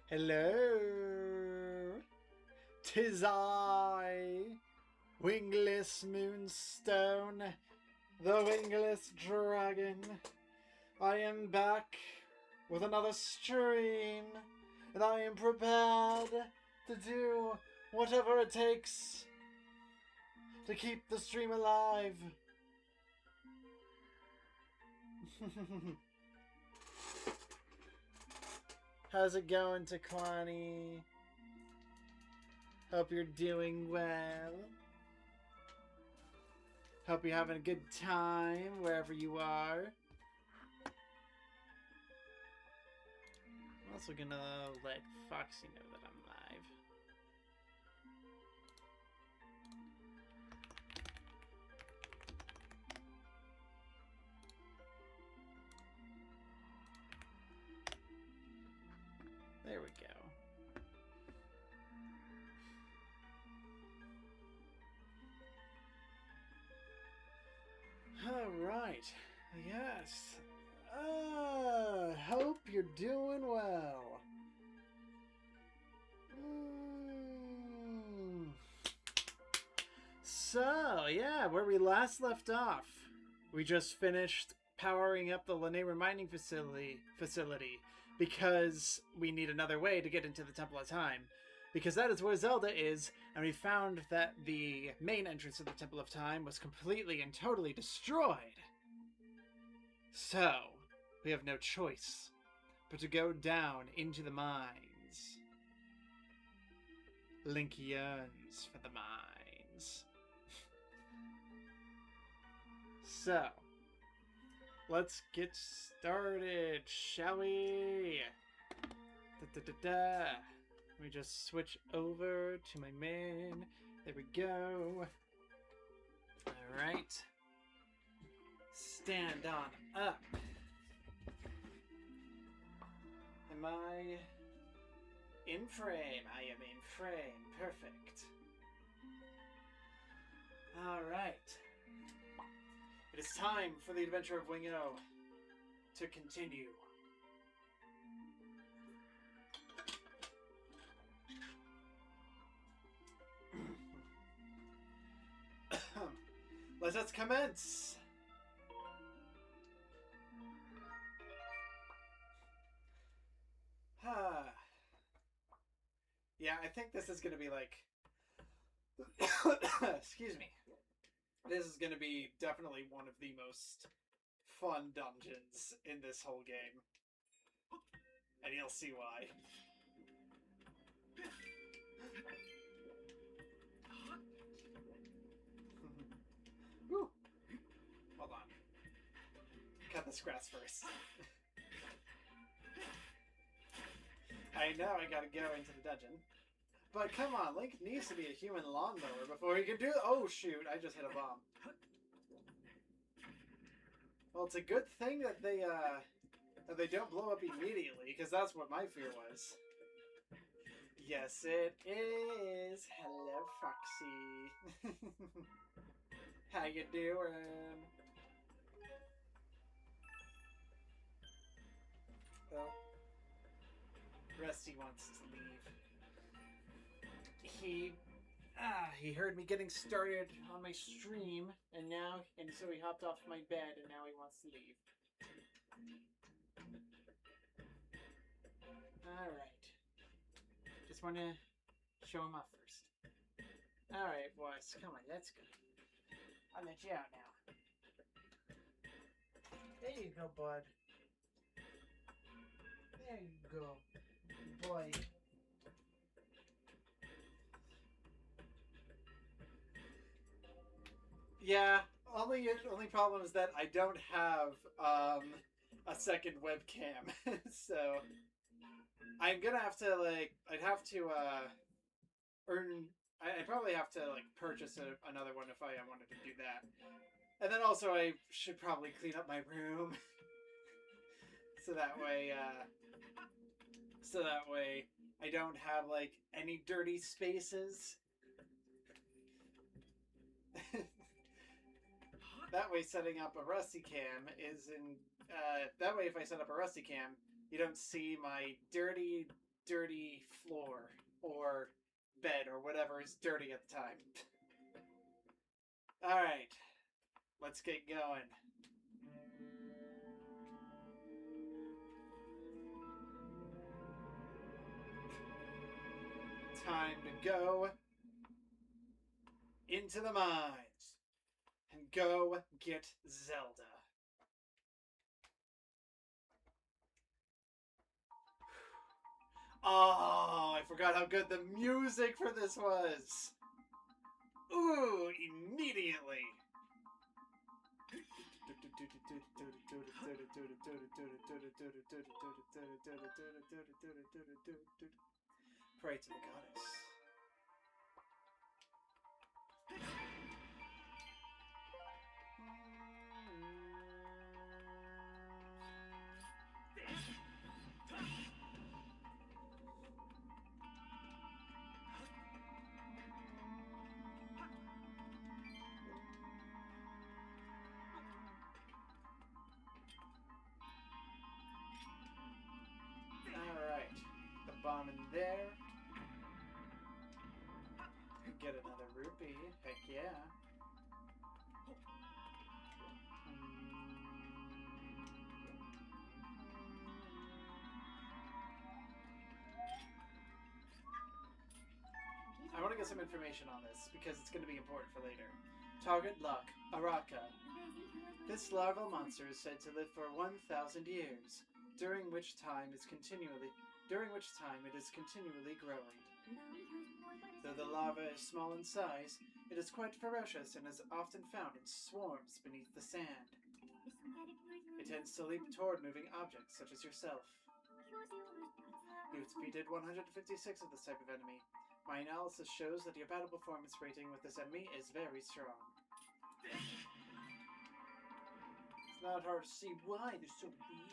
Hello, 'tis I, wingless moonstone, the wingless dragon. I am back with another stream, and I am prepared to do whatever it takes to keep the stream alive. How's it going, Taquani? Hope you're doing well. Hope you're having a good time wherever you are. I'm also gonna let Foxy know that I'm live. There we go. Alright. Yes. Hope you're doing well. So, yeah, where we last left off, we just finished powering up the Lanayru mining facility because we need another way to get into the Temple of Time. Because that is where Zelda is, and we found that the main entrance of the Temple of Time was completely and totally destroyed. So, we have no choice but to go down into the mines. Link yearns for the mines. So, let's get started, shall we? Let me just switch over to my main. There we go. Alright. Stand on up. Am I in frame? I am in frame. Perfect. Alright. It is time for the adventure of Wingo to continue. Let us commence! Yeah, I think this is gonna be like... Excuse me. This is gonna be definitely one of the most fun dungeons in this whole game. And you'll see why. Woo. Hold on. Cut this grass first. I know I gotta go into the dungeon. But come on, Link needs to be a human lawnmower before he can do... Oh shoot, I just hit a bomb. Well, it's a good thing that they don't blow up immediately, because that's what my fear was. Yes, it is. Hello, Foxy. How you doing? Well, Rusty wants to leave. He heard me getting started on my stream, and so he hopped off my bed, and now he wants to leave. Alright. Just want to show him off first. Alright, boys. Come on, let's go. I'll let you out now. There you go, bud. There you go, boy. Yeah, only problem is that I don't have a second webcam, so I'm gonna have to I'd have to I'd probably have to purchase another one if I wanted to do that, and then also I should probably clean up my room, so that way I don't have any dirty spaces. That way, setting up a Rusty Cam is in... that way, if I set up a Rusty Cam, you don't see my dirty dirty floor or bed or whatever is dirty at the time. Alright, let's get going. Time to go into the mines and go get Zelda. Oh, I forgot how good the music for this was. Ooh, immediately. Pray to the goddess. Alright, the bomb in there. Get another rupee. Heck yeah. I want to get some information on this because it's going to be important for later. Target lock, Araka. This larval monster is said to live for 1,000 years, during which time it is continually growing. Though the larva is small in size, it is quite ferocious and is often found in swarms beneath the sand. It tends to leap toward moving objects, such as yourself. You've defeated 156 of this type of enemy. My analysis shows that your battle performance rating with this enemy is very strong. It's not hard to see why they're so weak.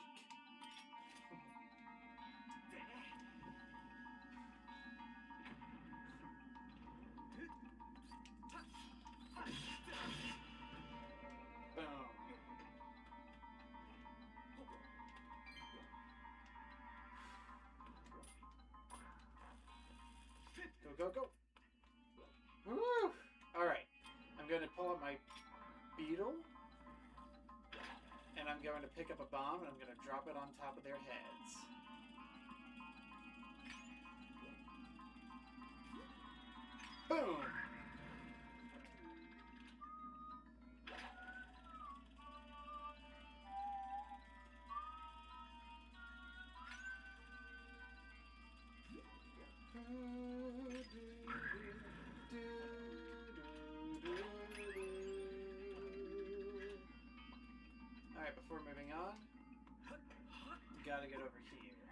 Boom. Go, go, go. Woo! Alright. I'm going to pull up my beetle. And I'm going to pick up a bomb and I'm going to drop it on top of their heads. Boom! Alright, before moving on, we gotta get over here.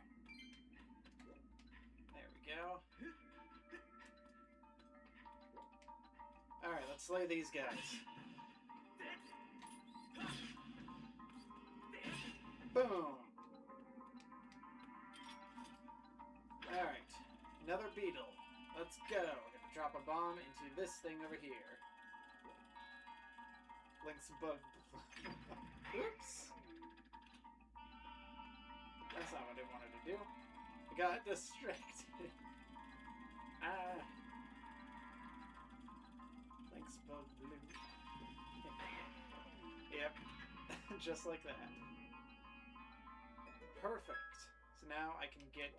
There we go. Alright, let's slay these guys. Boom! Alright, another beetle. Let's go. We're gonna drop a bomb into this thing over here. Link's bug. Oops. That's not what I wanted to do. I got distracted. Ah. Link's bug blue. Yep. Just like that. Perfect. So now I can get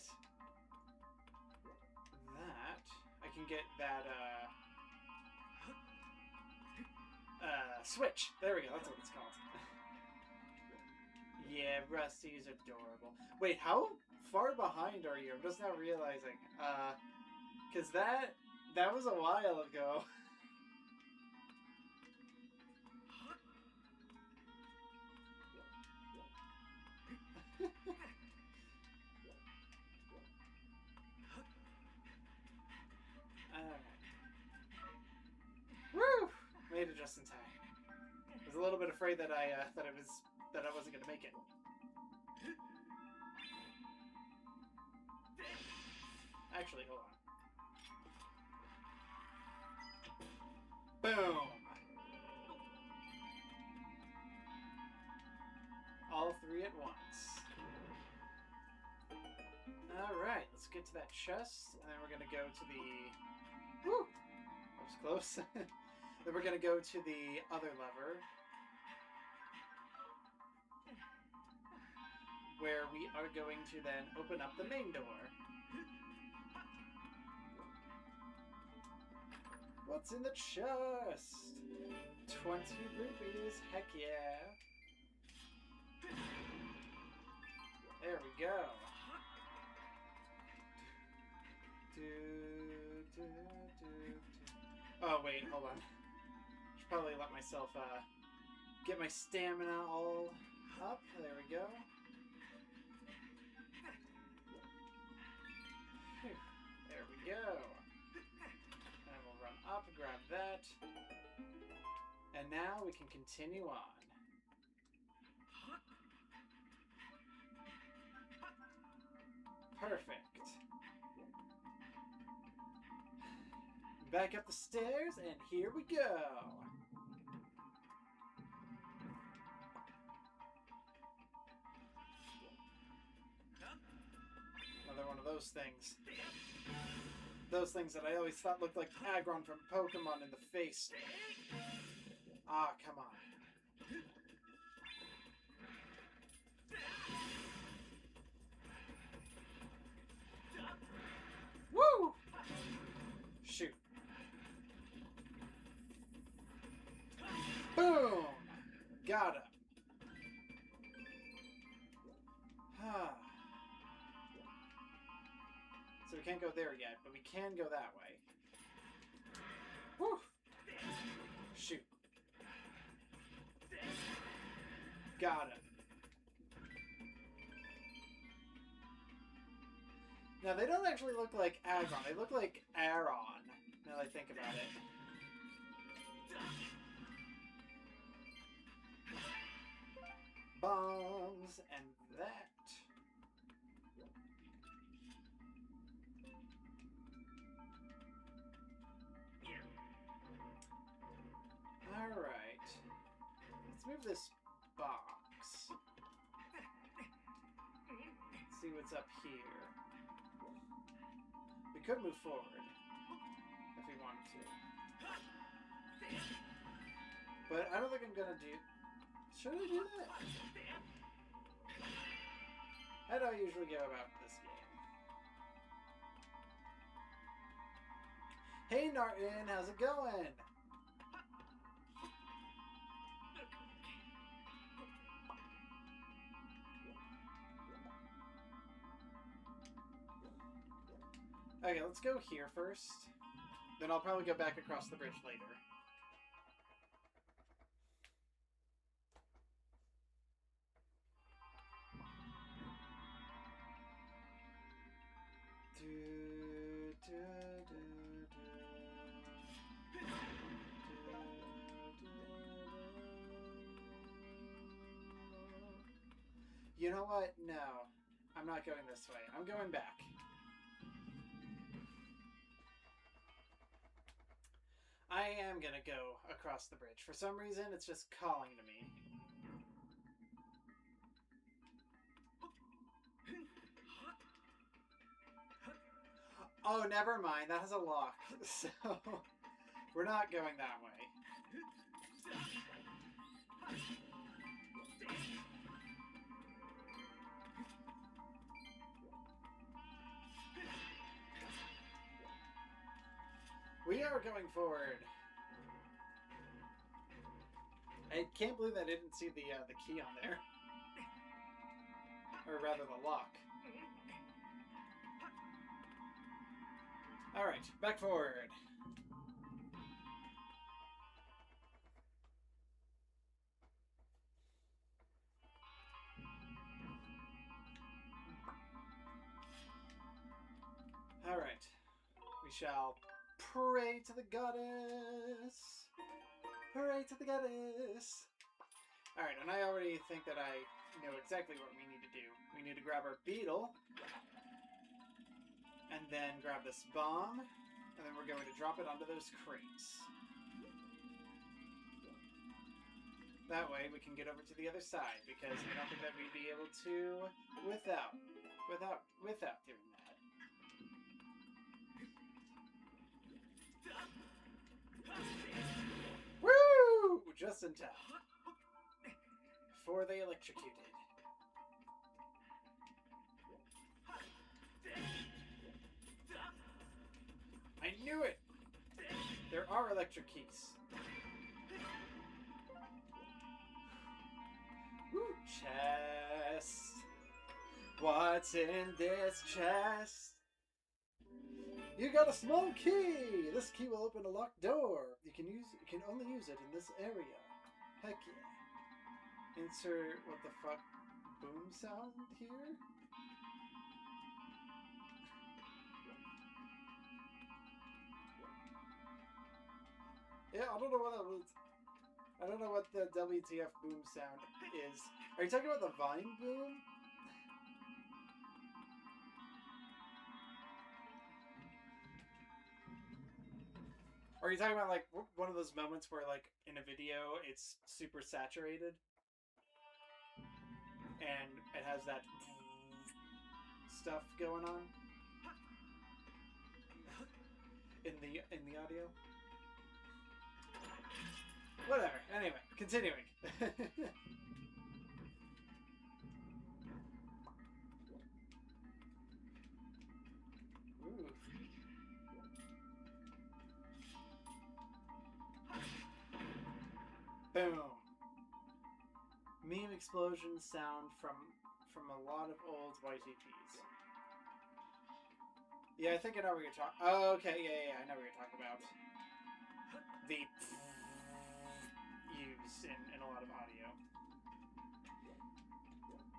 that. I can get that, switch. There we go. That's what it's called. Yeah, Rusty's adorable. Wait, how far behind are you? I'm just now realizing. Because that was a while ago. Woo! Made it just in time. I was a little bit afraid that I wasn't gonna make it. Actually, hold on. Boom! All three at once. Alright, let's get to that chest, and then we're gonna go to the... Woo! That was close. Then we're gonna go to the other lever, where we are going to then open up the main door. What's in the chest? 20 rupees, heck yeah. There we go. Oh wait, hold on. Should probably let myself get my stamina all up. There we go. There we go. And we'll run up, grab that. And now we can continue on. Perfect. Back up the stairs, and here we go. Another one of those things. Those things that I always thought looked like Aggron from Pokemon in the face. Ah, come on. Woo! Shoot. Boom! Got him. So we can't go there yet, but we can go that way. Woo! Shoot. Got him. Now, they don't actually look like Aggron. They look like Aron, now that I think about it. Bombs, and that. Alright. Let's move this box. Let's see what's up here. We could move forward if we wanted to. But I don't think I'm gonna do... Should I do that? How do I usually go about this game? Hey Narton, how's it going? Okay, let's go here first. Then I'll probably go back across the bridge later. You know what? No. I'm not going this way. I'm going back. I am gonna go across the bridge. For some reason, it's just calling to me. Oh, never mind. That has a lock. So, we're not going that way. We are going forward. I can't believe I didn't see the key on there. Or rather, the lock. Alright, back forward. Alright. We shall pray to the goddess. Pray to the goddess. Alright, and I already think that I know exactly what we need to do. We need to grab our beetle. And then grab this bomb. And then we're going to drop it onto those crates. That way we can get over to the other side. Because I don't think that we'd be able to without doing that. just in time. Before they electrocuted. I knew it! There are electric keys. Woo! Chest. What's in this chest? You got a small key! This key will open a locked door. You can only use it in this area. Heck yeah. Insert what the fuck boom sound here? Yeah, I don't know what that was. I don't know what the WTF boom sound is. Are you talking about the Vine boom? Or are you talking about like one of those moments where like in a video it's super saturated and it has that stuff going on in the audio? Whatever. Anyway, continuing. Ooh. Boom. Meme explosions sound from a lot of old YTPs. Yeah, I think I know what you're talking. Oh, okay, yeah, I know what you're talking about. The use in a lot of audio.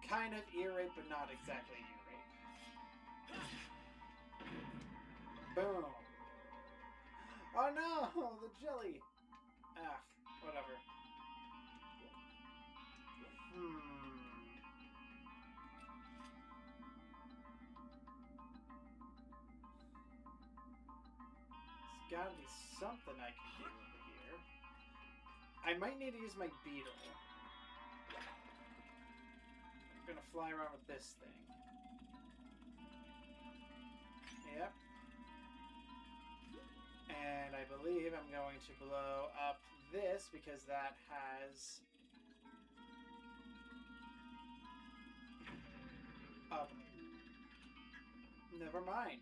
Kind of ear rape, but not exactly ear rape. Boom. Oh no, the jelly. Ah, whatever. There's gotta be something I can do over here. I might need to use my beetle. I'm gonna fly around with this thing. Yep. And I believe I'm going to blow up this because that has... never mind.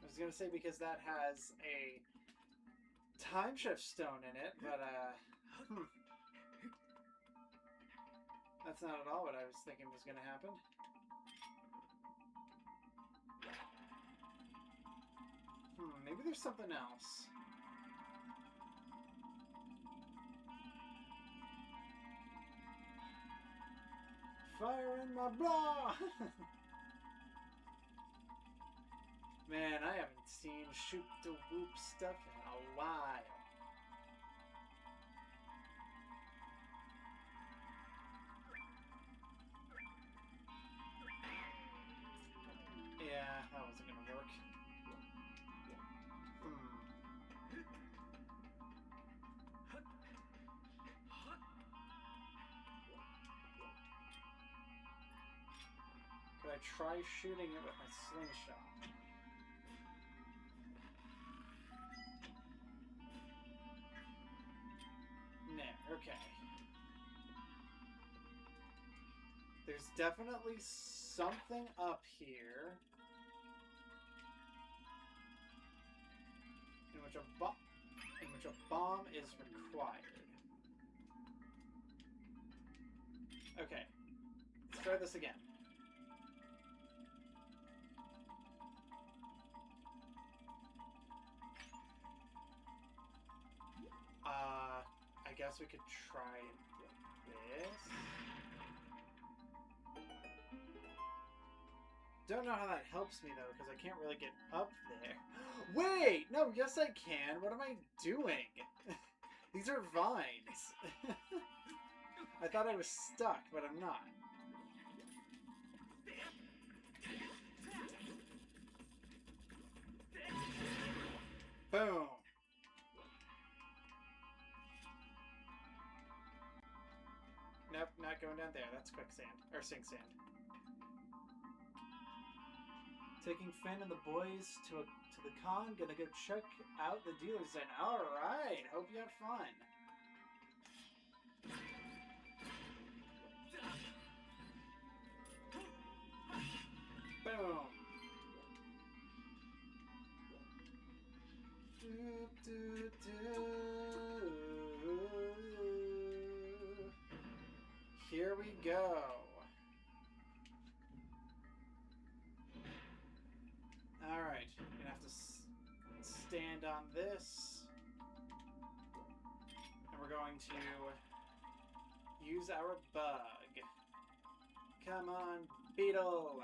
I was going to say because that has a time shift stone in it, but that's not at all what I was thinking was going to happen. Maybe there's something else. Fire in my blood! Man, I haven't seen shoot-the-whoop stuff in a while. Yeah, that wasn't gonna work. Could I try shooting it with my slingshot? No, okay. There's definitely something up here in which a bomb is required. Okay, let's try this again. I guess we could try this. Don't know how that helps me though, because I can't really get up there. Wait! No, yes I can. What am I doing? These are vines. I thought I was stuck, but I'm not. Boom. Nope, not going down there. That's quicksand. Or sink sand. Taking Finn and the boys to the con. Gonna go check out the dealer's den. Alright, hope you have fun. Boom. Do, do, do. Here we go. Alright, you're gonna have to stand on this. And we're going to use our bug. Come on, beetle!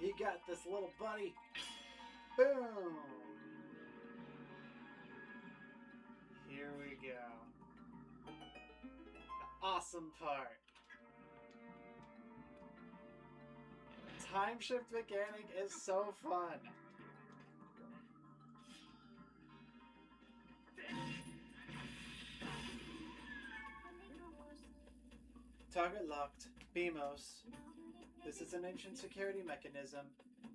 You got this, little buddy! Boom! Here we go. The awesome part. Time shift mechanic is so fun. Target locked. BMOS. This is an ancient security mechanism.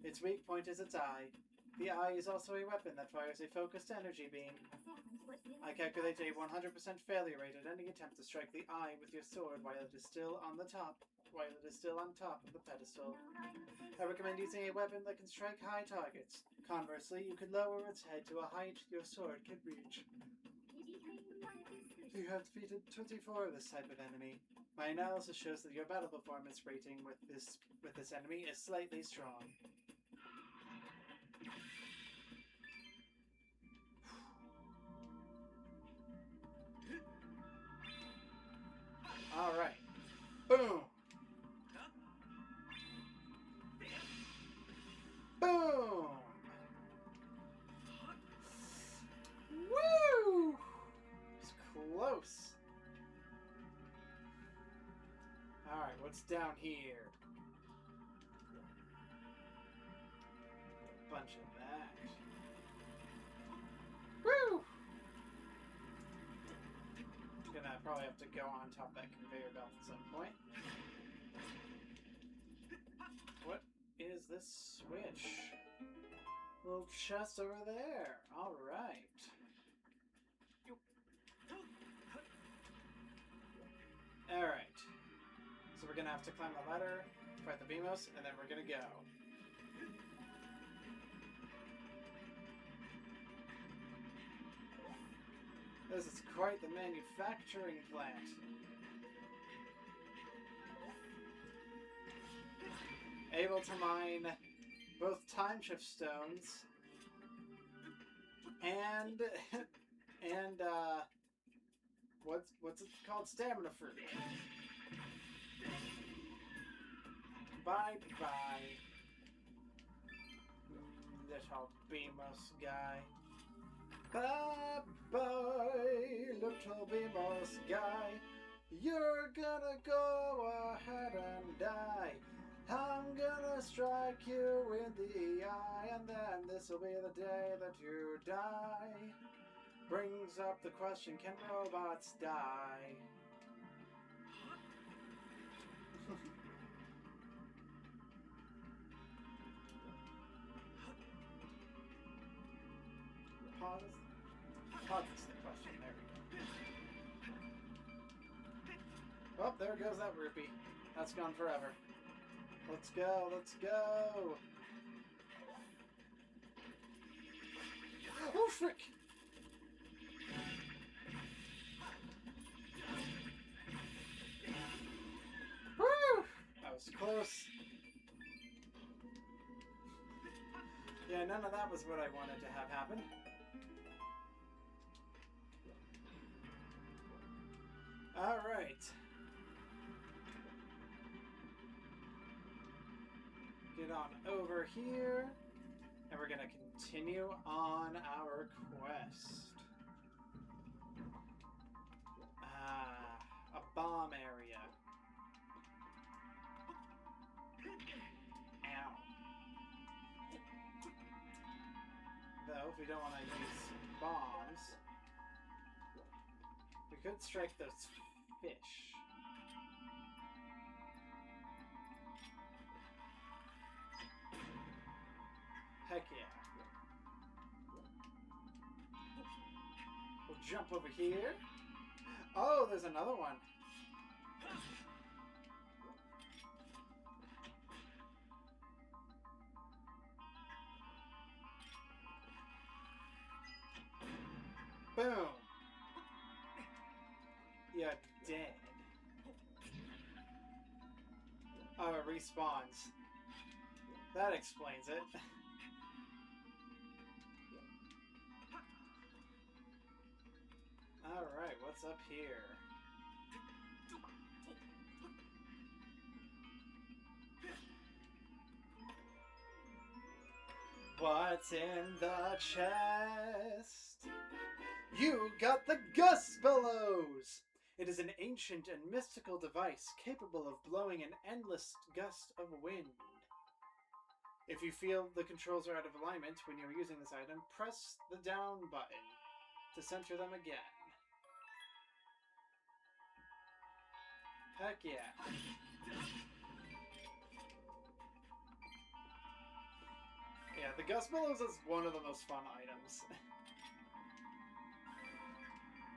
Its weak point is its eye. The eye is also a weapon that fires a focused energy beam. I calculate a 100% failure rate at any attempt to strike the eye with your sword while it is still on top of the pedestal. I recommend using a weapon that can strike high targets. Conversely, you could lower its head to a height your sword can reach. You have defeated 24 of this type of enemy. My analysis shows that your battle performance rating with this enemy is slightly strong. All right. Boom. Boom. Woo! It's close. All right, what's down here? A bunch of that. Woo! Gonna probably have to go on top of that conveyor belt at some point. What is this switch? Little chest over there. All right. All right. So we're gonna have to climb the ladder, fight the BMOS, and then we're gonna go. This is quite the manufacturing plant. Able to mine both time shift stones and what's it called? Stamina fruit. Bye bye, little BMOS guy. Bye bye, little BMOS guy. You're gonna go ahead and die. I'm gonna strike you in the eye, and then this'll be the day that you die. Brings up the question, can robots die? Pause is the question. There we go. Oh, there goes that rupee. That's gone forever. Let's go, let's go! Oh, frick! Woo! That was close. Yeah, none of that was what I wanted to have happen. Alright. Get on over here, and we're gonna continue on our quest. A bomb area. Ow. Though, if we don't want to use bombs, we could strike those fish. Heck yeah. jump over here. Oh, there's another one. Boom. You're dead. Oh, it respawns. That explains it. Alright, what's up here? What's in the chest? You got the Gust Bellows! It is an ancient and mystical device capable of blowing an endless gust of wind. If you feel the controls are out of alignment when you're using this item, press the down button to center them again. Heck yeah. Yeah, the Gust Bellows is one of the most fun items.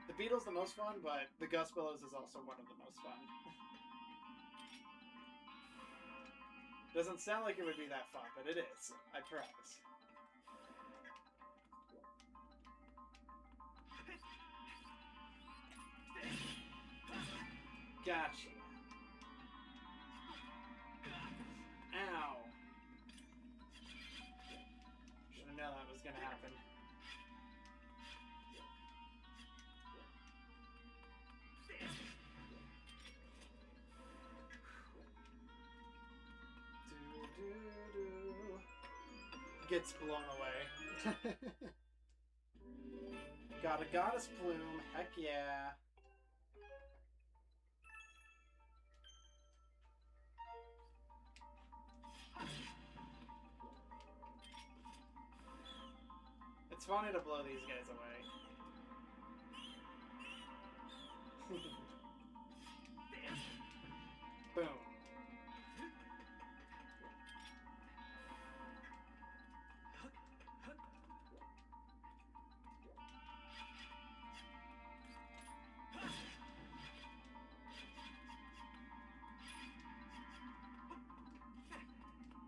The Beetle's the most fun, but the Gust Bellows is also one of the most fun. Doesn't sound like it would be that fun, but it is. I promise. Gotcha. Ow. Should have known that was gonna happen. Gets blown away. Got a goddess plume. Heck yeah. It's funny to blow these guys away. Boom.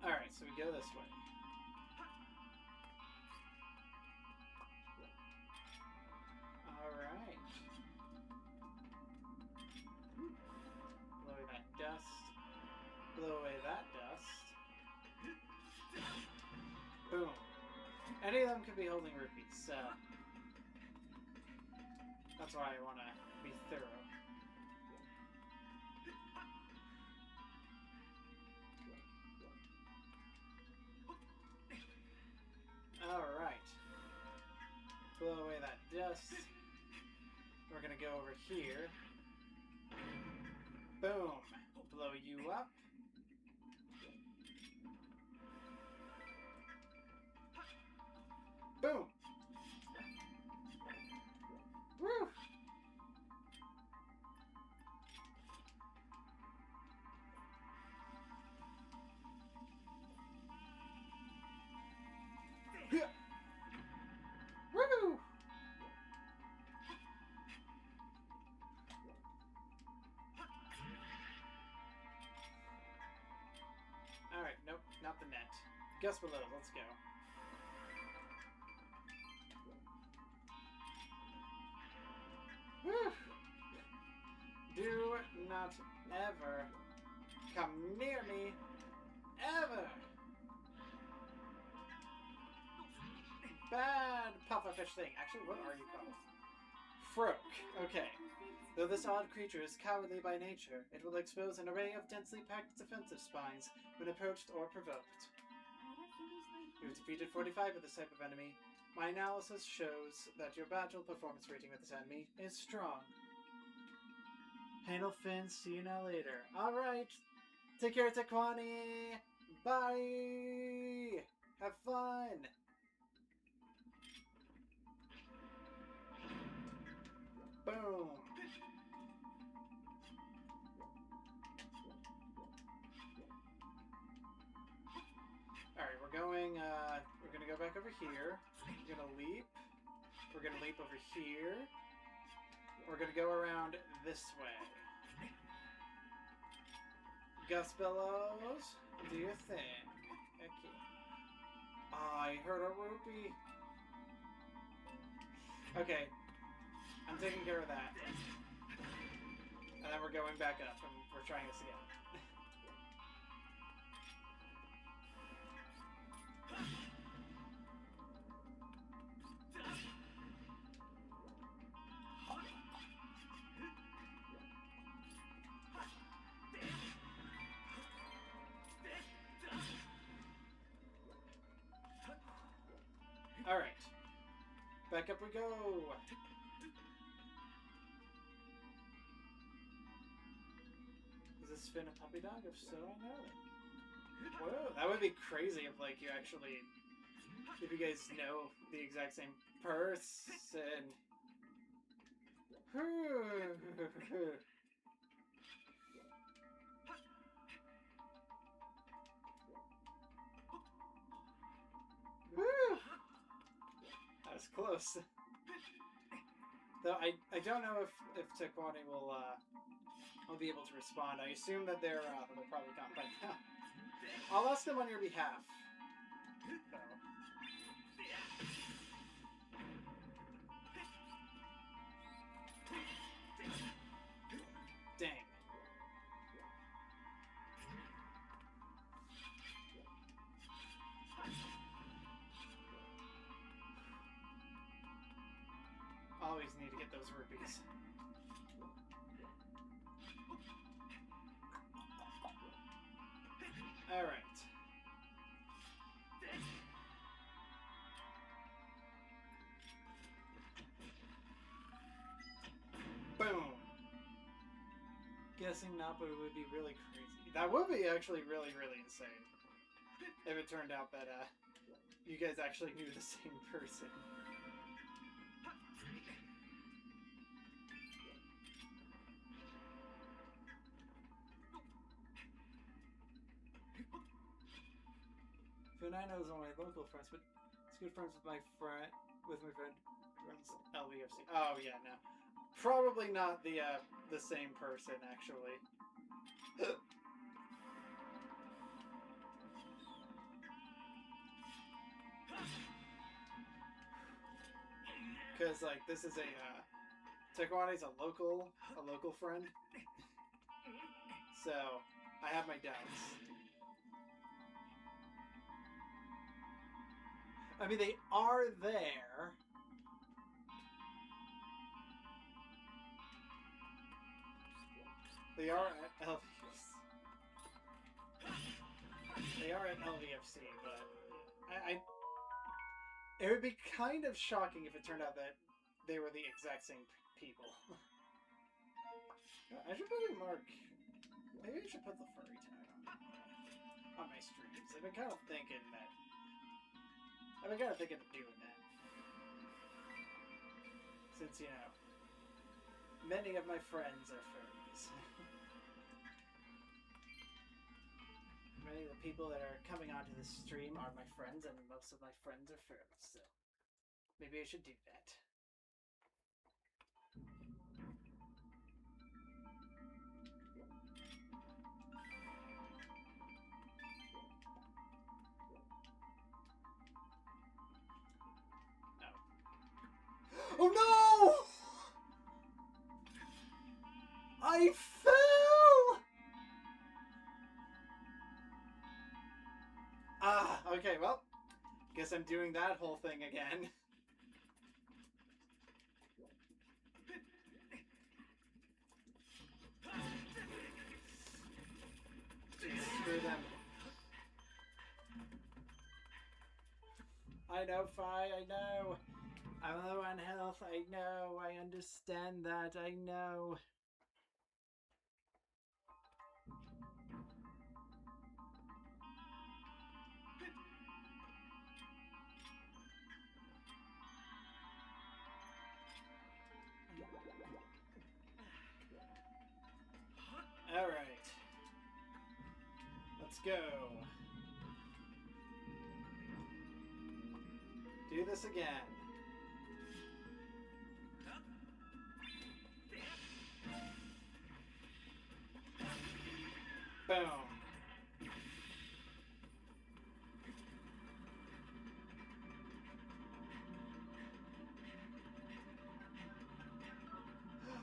Alright, so we go this way. Alright. Blow away that dust. Blow away that dust. Boom. Any of them could be holding rupees, so that's why I want to be thorough. Alright. Blow away that dust. We're gonna go over here. Boom. Blow you up. Boom. Woo. Yeah. Woo. Alright, nope, not the net. Gust below, let's go. Woo. Do not ever come near me. Ever. Bad pufferfish thing. Actually, what are you called? Froak. Okay. Though this odd creature is cowardly by nature, it will expose an array of densely packed defensive spines when approached or provoked. You've defeated 45 of this type of enemy. My analysis shows that your battle performance rating with this enemy is strong. Panel Fin, see you now later. Alright. Take care, Tequani. Bye. Have fun. Boom. Alright, we're gonna go back over here. We're gonna leap. We're gonna leap over here. We're gonna go around this way. Gust Billows, do your thing. Okay. Oh, I heard a rupee. Okay. I'm taking care of that. And then we're going back up and we're trying this again. Alright. Back up we go. Is this Finn a puppy dog? If so, I know it. Whoa, that would be crazy if, like, you actually... If you guys know the exact same person. Woo! That was close. Though I don't know if Tekwani will be able to respond. I assume that they're probably gone by now. I'll ask them on your behalf. So. Dang. Always need to get those rupees. Alright. Boom! Guessing Nappa would be really crazy. That would be actually really, really insane. If it turned out that, you guys actually knew the same person. I know is one of my local friends, but it's good friends with my friend runs LVFC. Oh yeah, no, probably not the same person actually. Because like this is a Tekwani's a local friend, so I have my doubts. I mean, they are there. They are at LVFC. They are at LVFC, but it would be kind of shocking if it turned out that they were the exact same people. I should probably mark. Maybe I should put the furry tag on my streams. I've been kind of thinking that. I've been kind of thinking of doing that. Since, you know, many of my friends are furries. Many of the people that are coming onto the stream are my friends, and most of my friends are furries, so maybe I should do that. Oh no! I fell! Ah, okay, well, guess I'm doing that whole thing again. Screw them. I know, Fi, I know. I'm low on health, I know, I understand that, I know. Alright. Let's go. Do this again. Boom.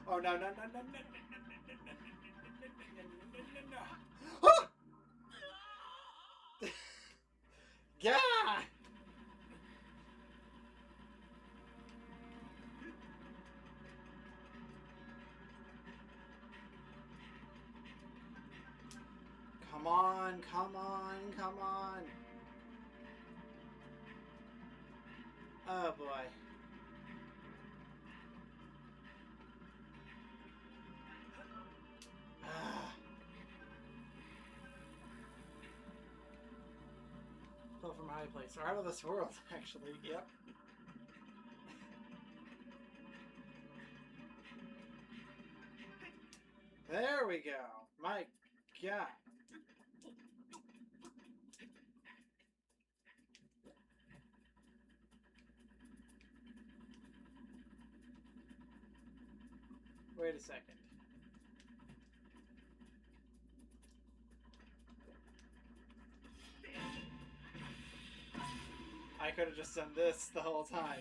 Oh no no no no no no no. Yeah. Come on, come on, come on. Oh boy. Fell from a high place. Or out of this world, actually. Yep. There we go. My God. Wait a second. I could have just done this the whole time.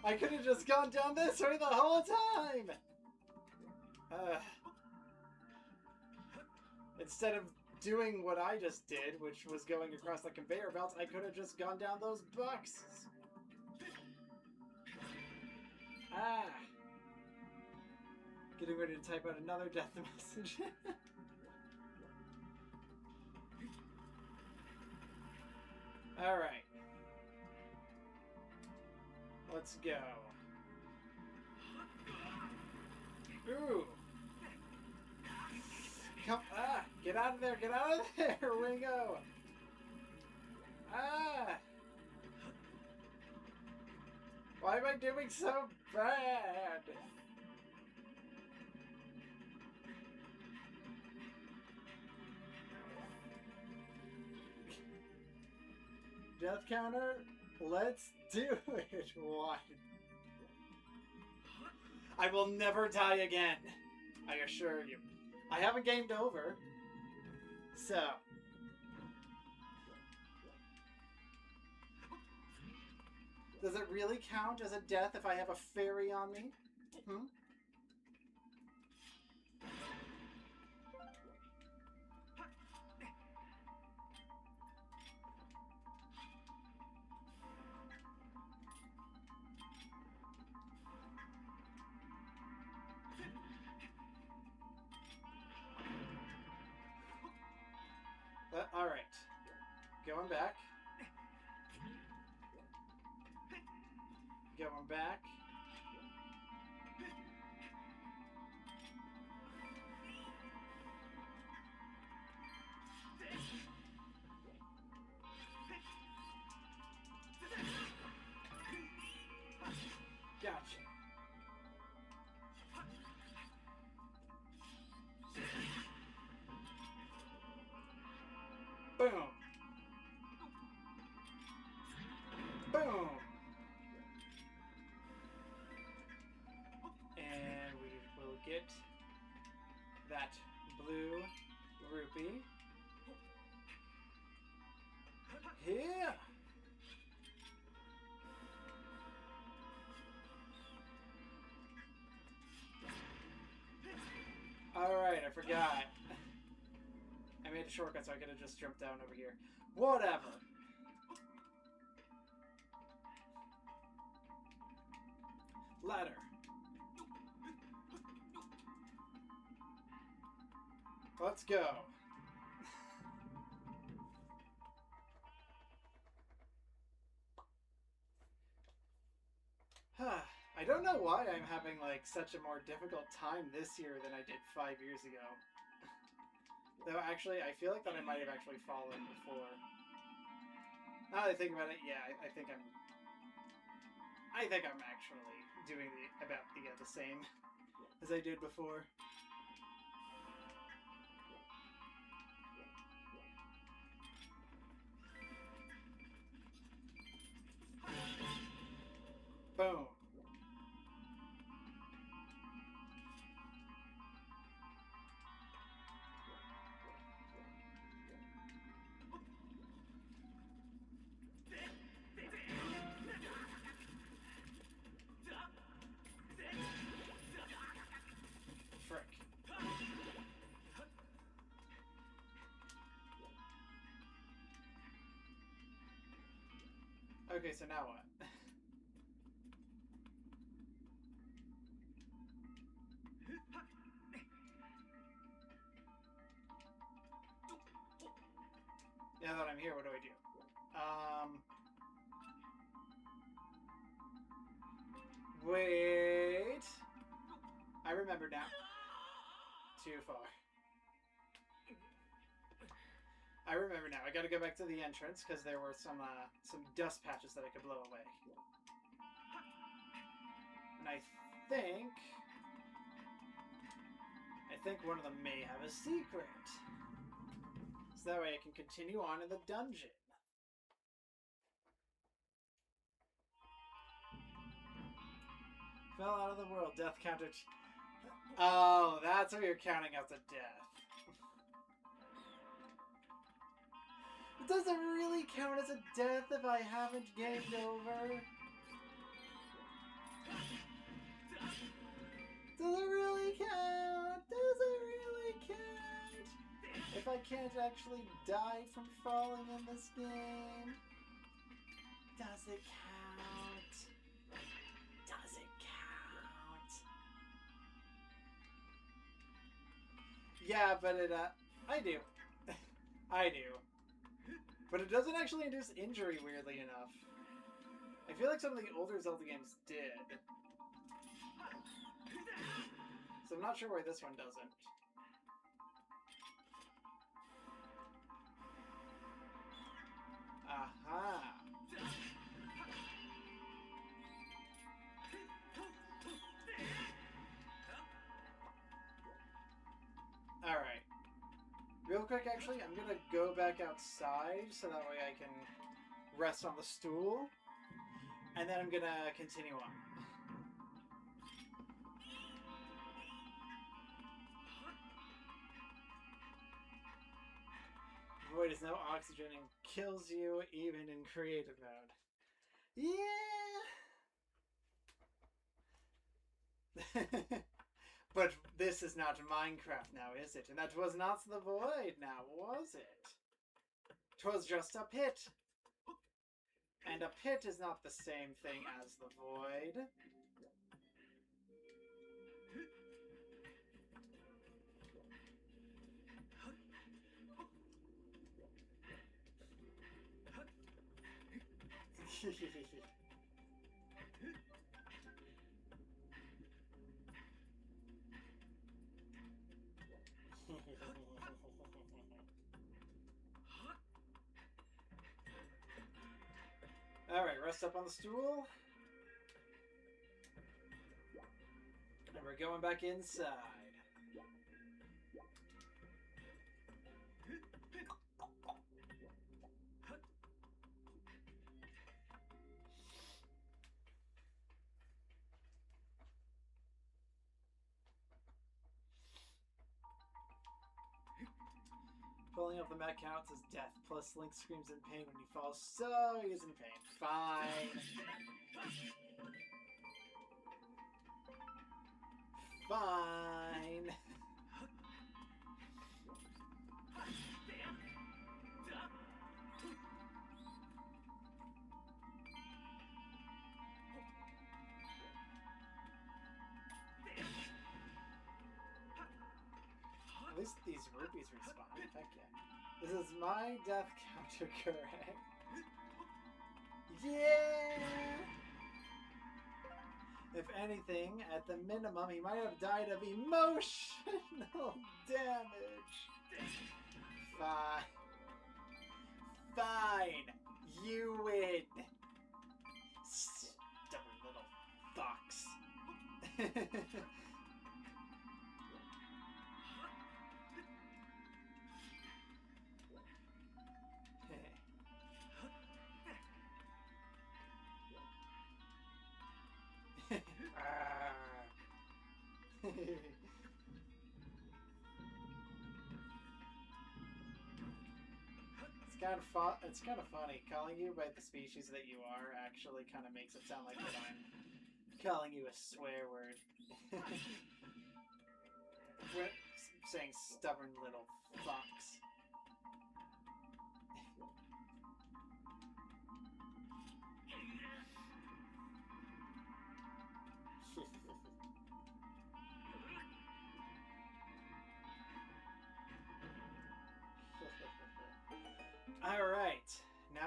I could have just gone down this way the whole time! Instead of doing what I just did, which was going across the conveyor belts, I could have just gone down those boxes. Ah! Getting ready to type out another death message. Alright. Let's go. Ooh! Come, get out of there, get out of there, Ringo! Ah! Why am I doing so bad? Death counter? Let's do it! One. I will never die again. I assure you. I haven't gamed over. So. Does it really count as a death if I have a fairy on me? Hmm? Alright. Going back. Going back. Gotcha. Boom. Boom. And we will get that blue rupee. Here. Alright, I forgot. I made a shortcut so I could have just jumped down over here. Whatever. Ladder. Let's go. I don't know why I'm having like such a more difficult time this year than I did 5 years ago. Though actually, I feel like that I might have actually fallen before. Now that I think about it, yeah, I think I'm actually doing about the same as I did before. Boom. Okay, so now what? Now that I'm here, what do I do? Wait. I remember now. Too far. I remember now. I gotta go back to the entrance because there were some dust patches that I could blow away. And I think one of them may have a secret. So that way I can continue on in the dungeon. Fell out of the world. Death counted. Oh, that's what you're counting as a death. It doesn't really count as a death if I haven't gamed over. Does it really count? Does it really count? If I can't actually die from falling in this game, does it count? Does it count? Yeah, but I do. I do. But it doesn't actually induce injury, weirdly enough. I feel like some of the older Zelda games did. So I'm not sure why this one doesn't. Aha! Alright. Real quick, actually, I'm gonna go back outside so that way I can rest on the stool. And then I'm gonna continue on. Void is no oxygen and kills you even in creative mode. Yeah! But this is not Minecraft now, is it? And that was not the void now, was it? 'Twas just a pit. And a pit is not the same thing as the void. Alright, rest up on the stool. And we're going back inside. Falling off the mat counts as death, plus Link screams in pain when he falls, so he's in pain. Fine. Fine. At least these rupees respawn. Heck yeah. This is my death counter, correct? Yeah! If anything, at the minimum, he might have died of emotional damage. Fine. Fine. You win. Stubborn little fox. It's kind of funny. Calling you by the species that you are actually kind of makes it sound like that I'm calling you a swear word. We're saying stubborn little fox.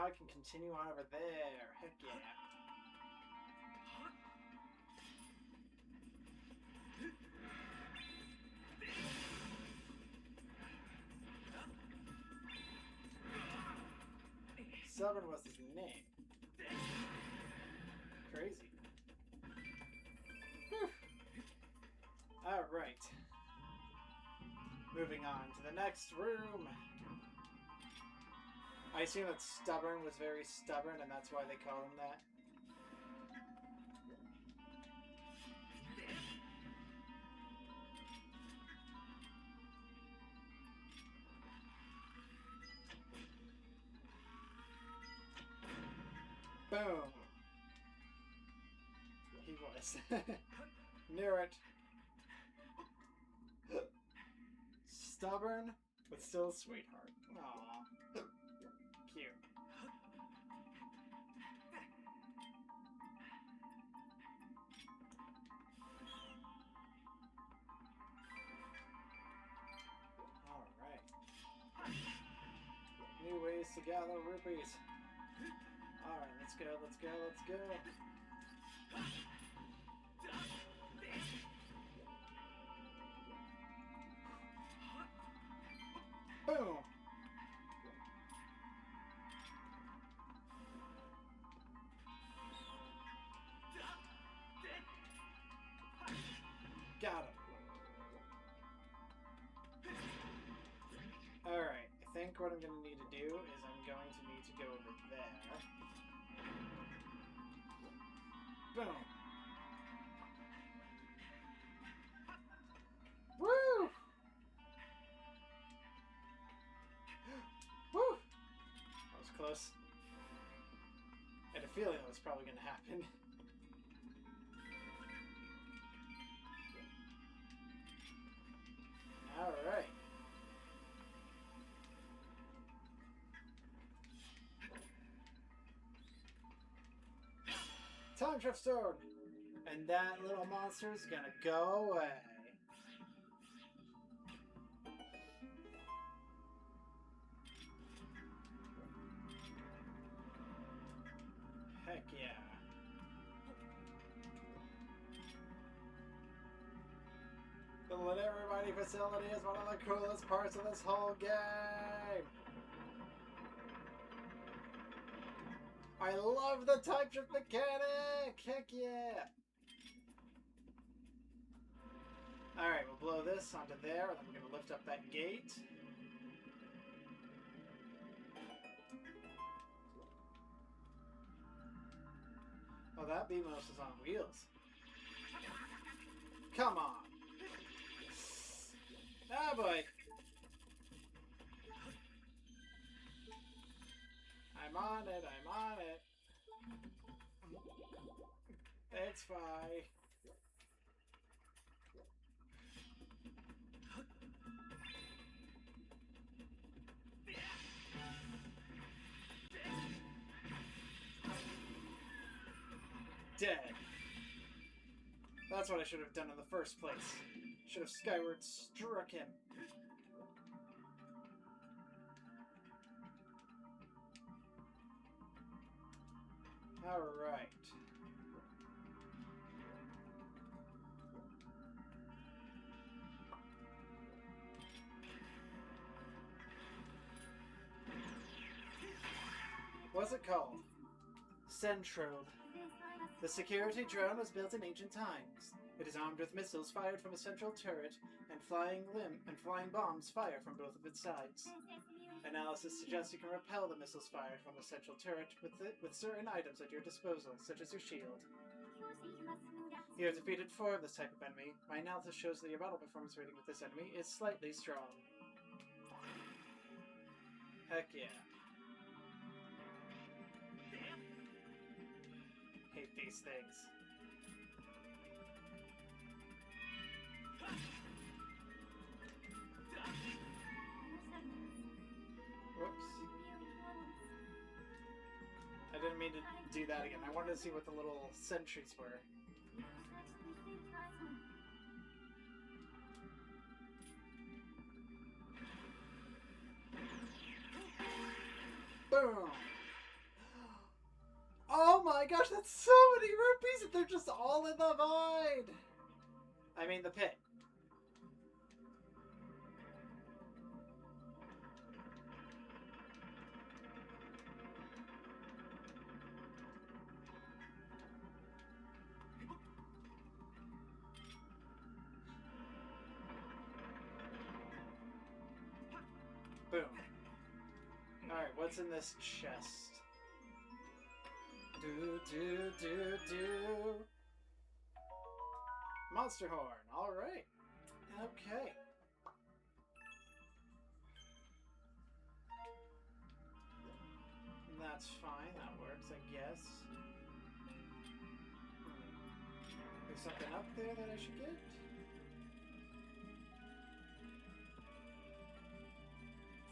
now I can continue on over there. Heck yeah. Stubborn was his name. Crazy. Whew. Alright. Moving on to the next room. I assume that Stubborn was very stubborn and that's why they call him that. Boom! He was. Knew it. Stubborn, but still a sweetheart. Aww. Cute. Alright. New ways to gather rupees. Alright, let's go, let's go, let's go. Boom! Got him. Alright, I think what I'm going to need to do is I'm going to need to go over there. Boom! Woo! Woo! That was close. I had a feeling that was probably going to happen. Alright. Time Shift Stone! And that little monster's gonna go away. Heck yeah. The Lanayru mining facility is one of the coolest parts of this whole game. I love the type shift mechanic! Heck yeah! Alright, we'll blow this onto there, and then we're going to lift up that gate. Oh, that Beamos is on wheels. Come on! Ah, boy! I'm on it, I'm on it. It's fine. Dead. That's what I should have done in the first place. Should have Skyward struck him. Alright. What's it called? Centrobe. The security drone was built in ancient times. It is armed with missiles fired from a central turret and flying bombs fired from both of its sides. Analysis suggests you can repel the missiles fired from the central turret with certain items at your disposal, such as your shield. You have defeated 4 of this type of enemy. My analysis shows that your battle performance rating with this enemy is slightly strong. Heck yeah. Hate these things. Whoops. I didn't mean to do that again. I wanted to see what the little sentries were. Boom! my gosh, that's so many rupees and they're just all in the void! I mean the pit. Boom. Alright, what's in this chest? Do. Monster horn. Alright. Okay. That's fine. That works, I guess. There's something up there that I should get?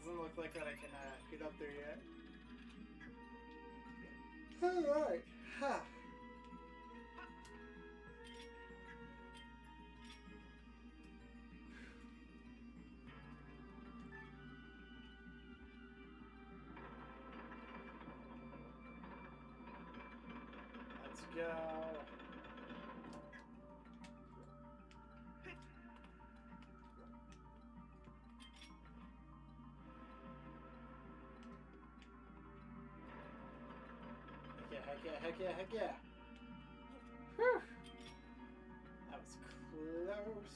Doesn't look like that I can get up there yet. Alright. Huh. Let's go. Heck yeah. Whew. That was close.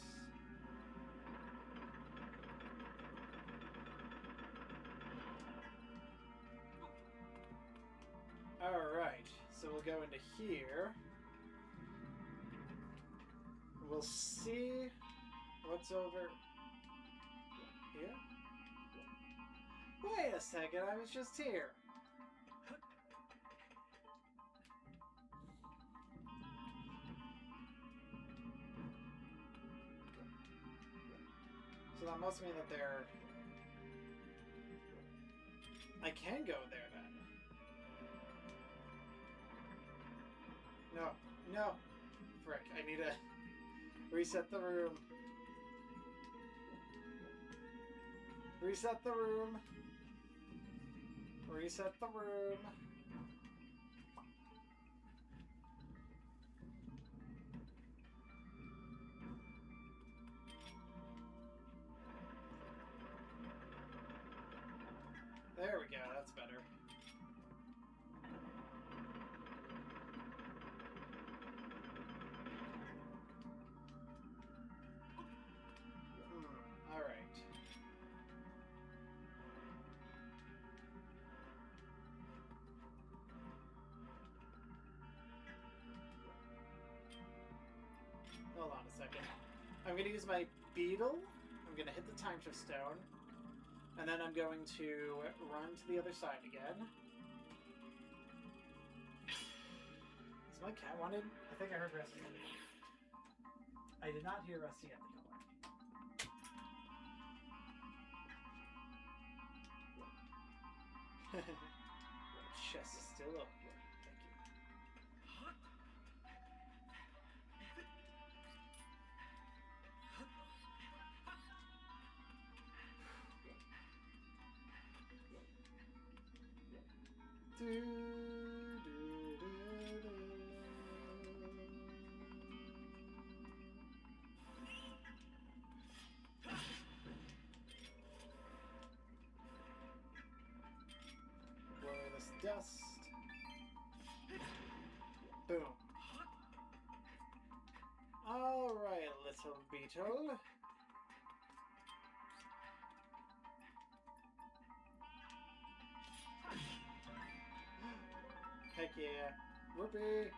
Alright, so we'll go into here. We'll see what's over here. Wait a second, I was just here. So that must mean that they're... I can go there then. No. Frick, I need to reset the room. Reset the room. There we go, that's better. Alright. Hold on a second. I'm gonna use my beetle. I'm gonna hit the time shift stone. And then I'm going to run to the other side again. Is my cat wanted? I think I heard Rusty at the door. I did not hear Rusty at the door. Chest is still open. Thank you. Blow this dust. Boom. Alright, little beetle. Heck yeah. Whoopee!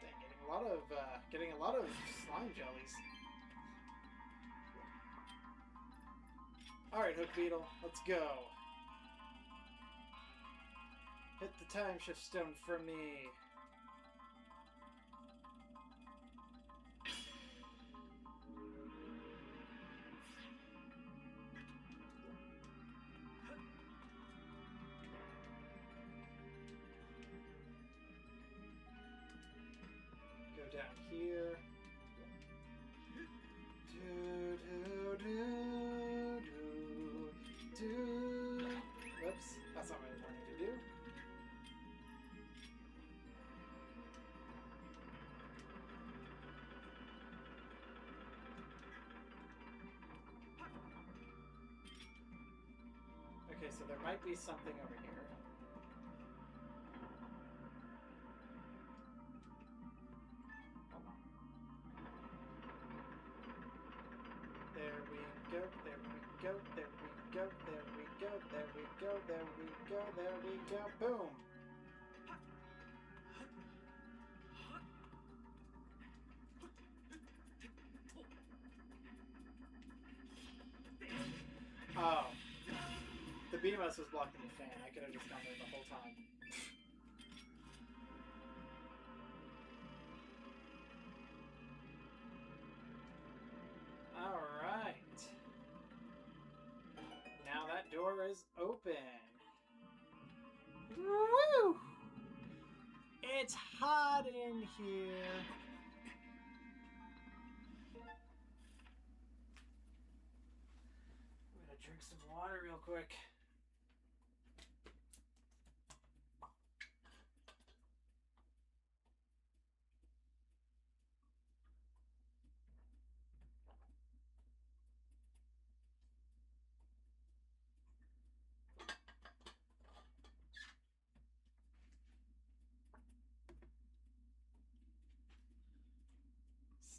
Dang, getting a lot of slime jellies. Alright, Hook Beetle, let's go. Hit the time shift stone for me. Go down here. so there might be something over here. Hold on. There we go, there we go, there we go, there we go, there we go, there we go, there we go, boom! Oh. The BMS was blocking the fan. I could have just gone there the whole time. Alright. Now that door is open. Woo! It's hot in here. I'm gonna drink some water real quick.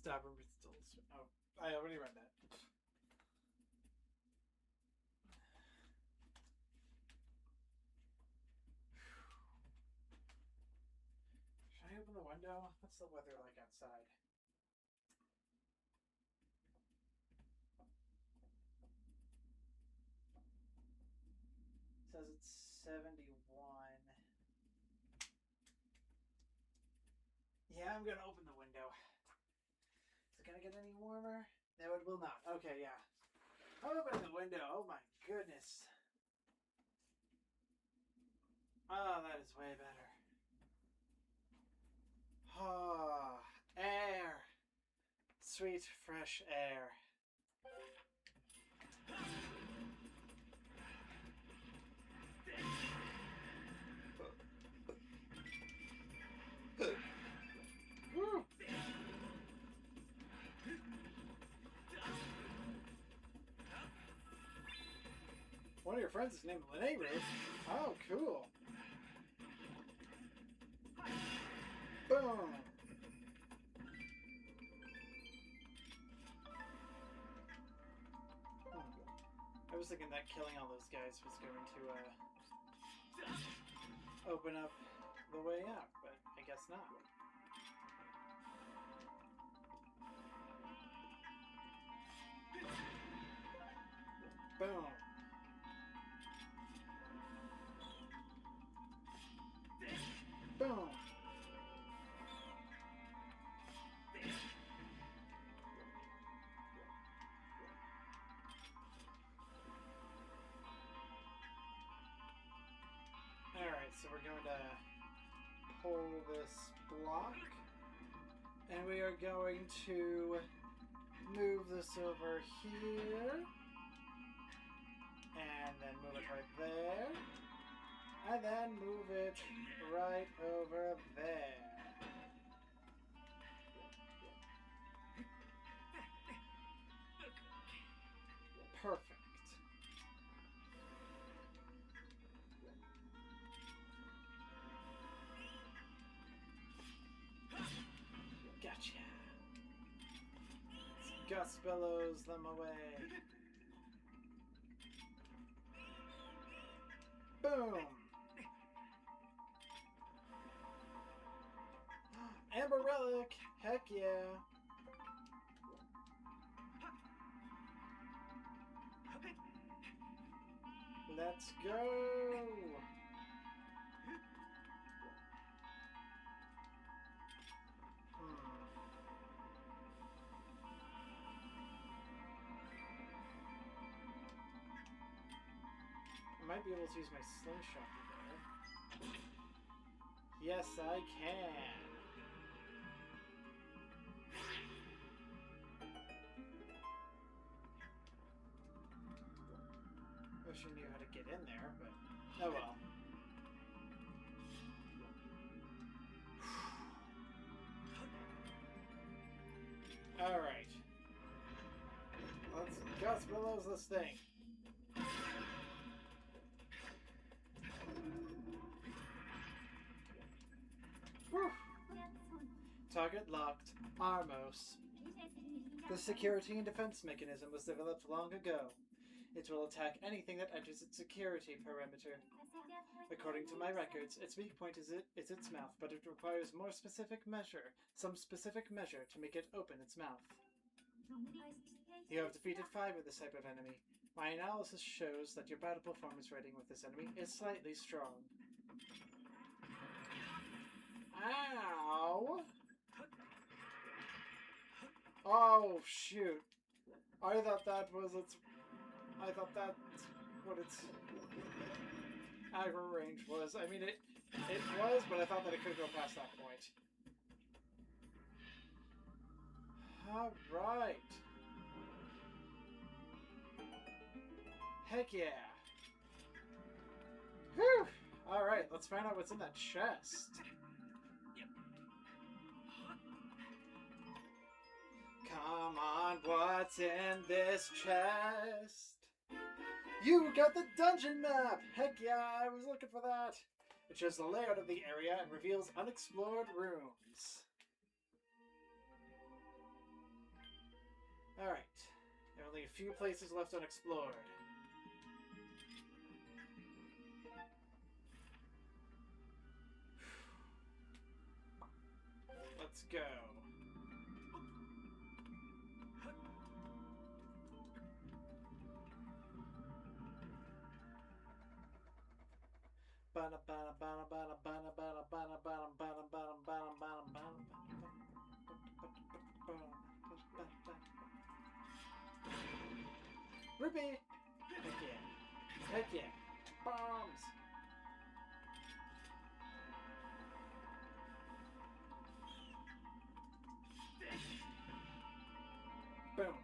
Stubborn but still. Oh, I already read that. Should I open the window? What's the weather like outside? It says it's 71. Yeah, I'm gonna open the window. Is it gonna get any warmer? No, it will not. Okay, yeah. I'm opening the window. Oh my goodness. Oh, that is way better. Oh, air. Sweet, fresh air. Woo. One of your friends is named Lanayru. Oh, cool. Boom. I was thinking that killing all those guys was going to open up the way out, but I guess not. Boom. Boom. Alright, so we're going to pull this block, and we are going to move this over here, and then move it right there, and then move it right over there. Perfect. Gotcha. Gus bellows them away. Boom. Amber Relic. Heck yeah. Let's go. I might be able to use my slingshot there. Yes, I can. Wish I knew how to get in there, but oh well. Alright. Let's Gus Bellows this thing. Whew. Target locked. Armos. The security and defense mechanism was developed long ago. It will attack anything that enters its security perimeter. According to my records, its weak point is its mouth, but it requires some specific measure to make it open its mouth. You have defeated 5 of this type of enemy. My analysis shows that your battle performance rating with this enemy is slightly strong. Ow! Oh, shoot. I thought that's what its aggro range was. I mean, it was, but I thought that it could go past that point. Alright. Heck yeah. Whew! Alright, let's find out what's in that chest. Come on, what's in this chest? You got the dungeon map! Heck yeah, I was looking for that! It shows the layout of the area and reveals unexplored rooms. Alright. There are only a few places left unexplored. Let's go. Bana bana bana bana bana bana bana bana bana bana bana bana bana. Rupee! Heck yeah. Heck yeah. Bombs! Boom.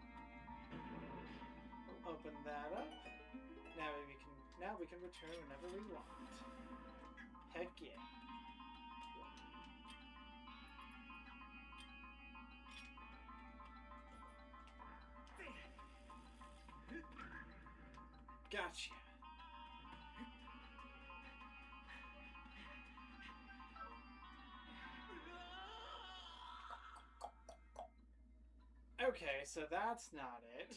We'll open that up. Now we can return whenever we want. Heck yeah. Gotcha. Okay, so that's not it.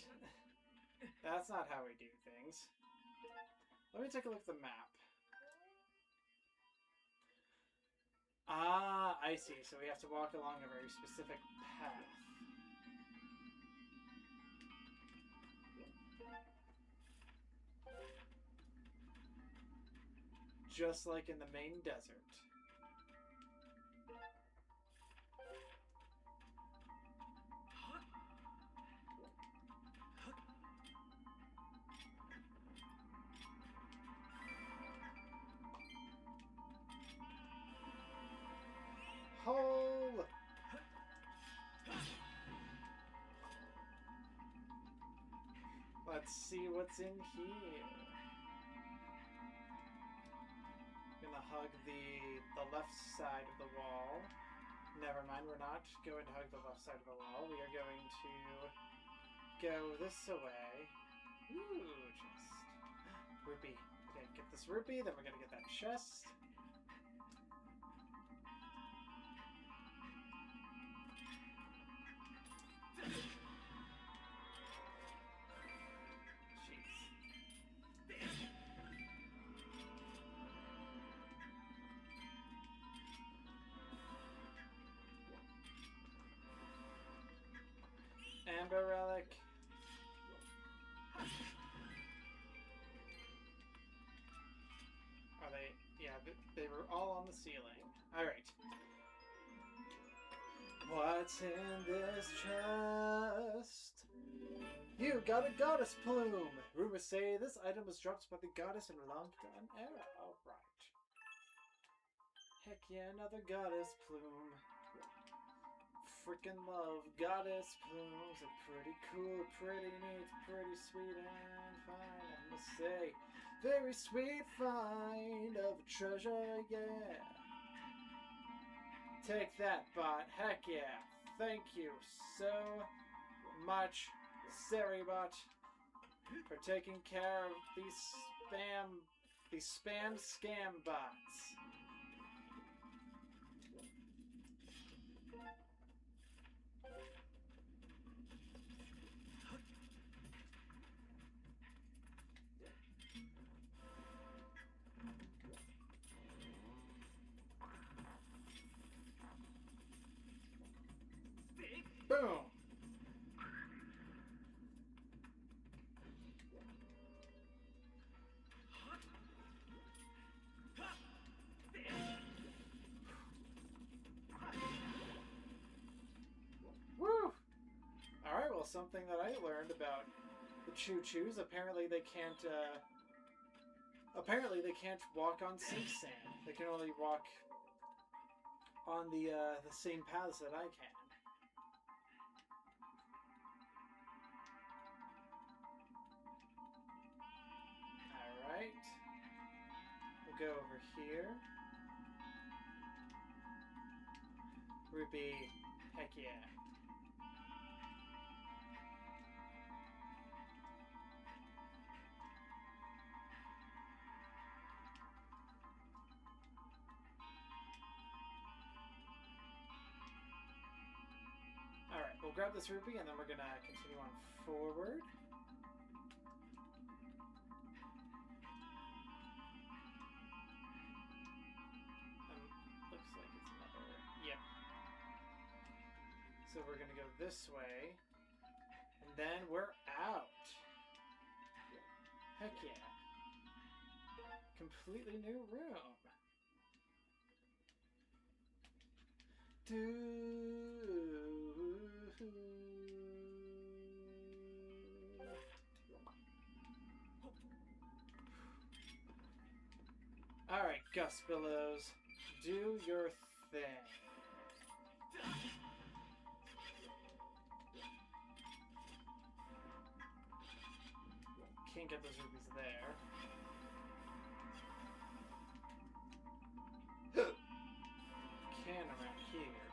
That's not how we do things. Let me take a look at the map. Ah, I see. So we have to walk along a very specific path. Just like in the main desert. Hole! Let's see what's in here. Gonna hug the left side of the wall. Never mind, we're not going to hug the left side of the wall. We are going to go this way. Ooh, chest. Rupee. Okay, get this rupee, then we're gonna get that chest. Amber relic. Are they? Yeah, they were all on the ceiling. Alright. What's in this chest? You got a goddess plume! Rumors say this item was dropped by the goddess in a long-gone era. Alright. Heck yeah, another goddess plume. Freaking love goddess plumes. Are pretty cool, pretty neat, pretty sweet and fine, I must say. Very sweet find of treasure, yeah. Take that, bot. Heck yeah. Thank you so much, Seribot, for taking care of these spam scam bots. something that I learned about the choo-choos. Apparently they can't walk on sink sand. They can only walk on the same paths that I can. Alright. We'll go over here. Rupee. Heck yeah. Alright, we'll grab this rupee and then we're gonna continue on forward. Looks like it's another... Yep. So we're gonna go this way. And then we're out. Heck yeah. Completely new room. Alright, Gust Billows. Do your thing. Can't get those rupees there. Can around here.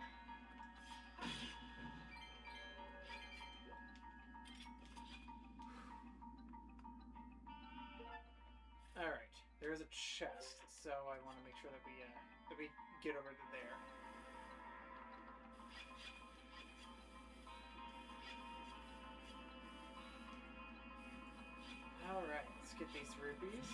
Alright, there is a chest, so I want to make sure that we get over to there. Alright, let's get these rupees.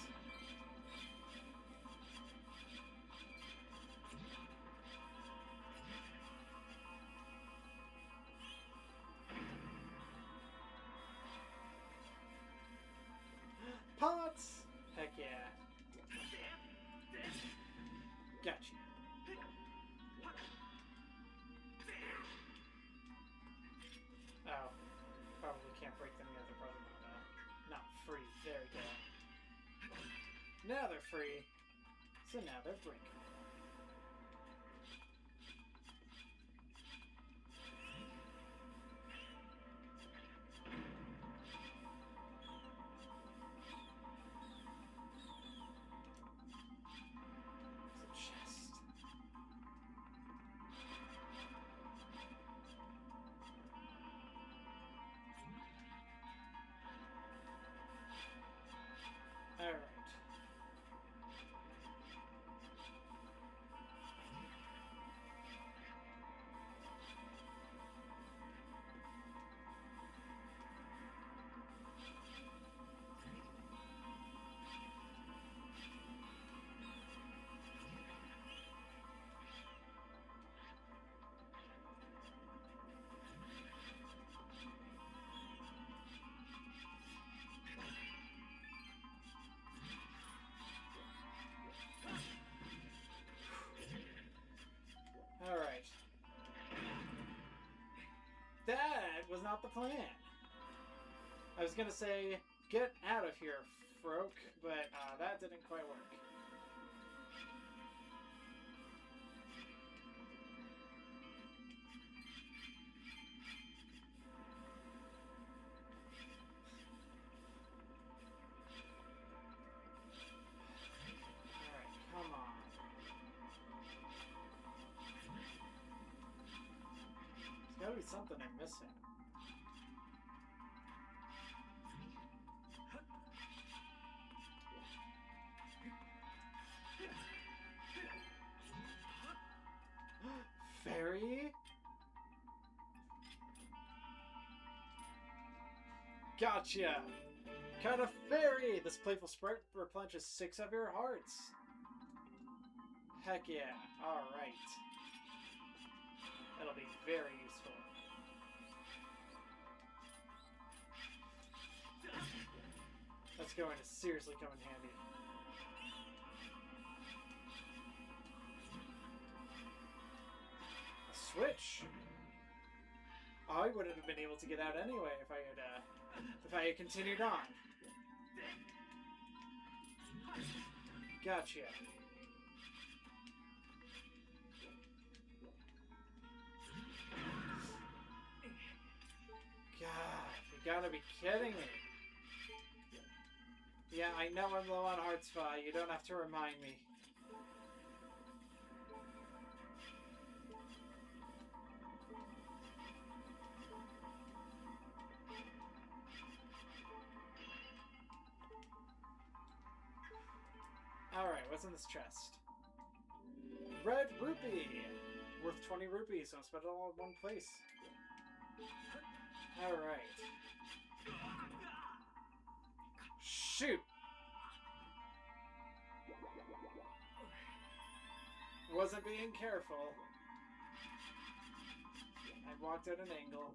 Pots! Heck yeah. Gotcha. Oh. Probably can't break them yet. They're probably not free. There we go. Now they're free. So now they're breakable. Alright. Alright. That was not the plan. I was gonna say, get out of here, Froke, but that didn't quite work. Alright, come on. There's gotta be something I'm missing. Fairy? Gotcha! Kind of fairy! This playful sprite replenishes 6 of your hearts. Heck yeah. Alright. That'll be very useful. That's going to seriously come in handy. A switch! probably wouldn't have been able to get out anyway if I had continued on. Gotcha. God, you gotta be kidding me. Yeah, I know I'm low on heart spa. You don't have to remind me. Alright, what's in this chest? Red rupee! Worth 20 rupees, so I'll spend it all in one place. Alright. Shoot! Wasn't being careful. I walked at an angle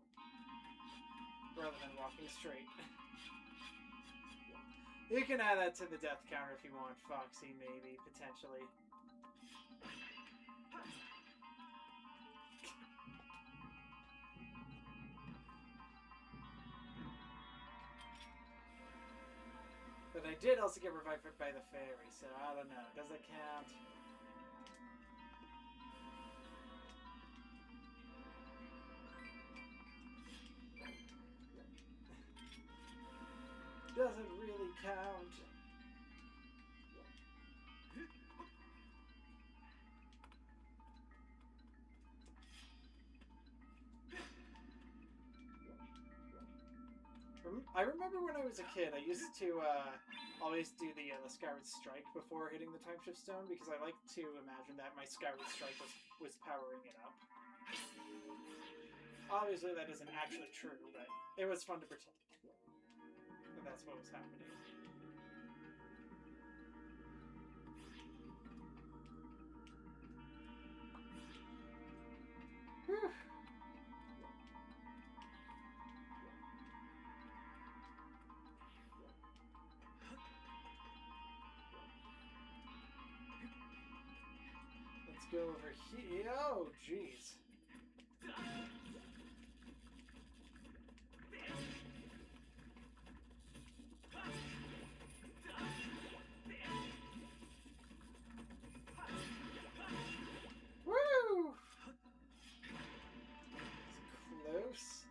rather than walking straight. You can add that to the death counter if you want, Foxy, maybe, potentially. But I did also get revived by the fairy, so I don't know. Does it count? Doesn't really count. I remember when I was a kid, I used to always do the Skyward Strike before hitting the Time Shift Stone because I like to imagine that my Skyward Strike was powering it up. Obviously that isn't actually true, but it was fun to pretend that that's what was happening. Whew. Let's go over here. Oh, jeez. Woo! It's close.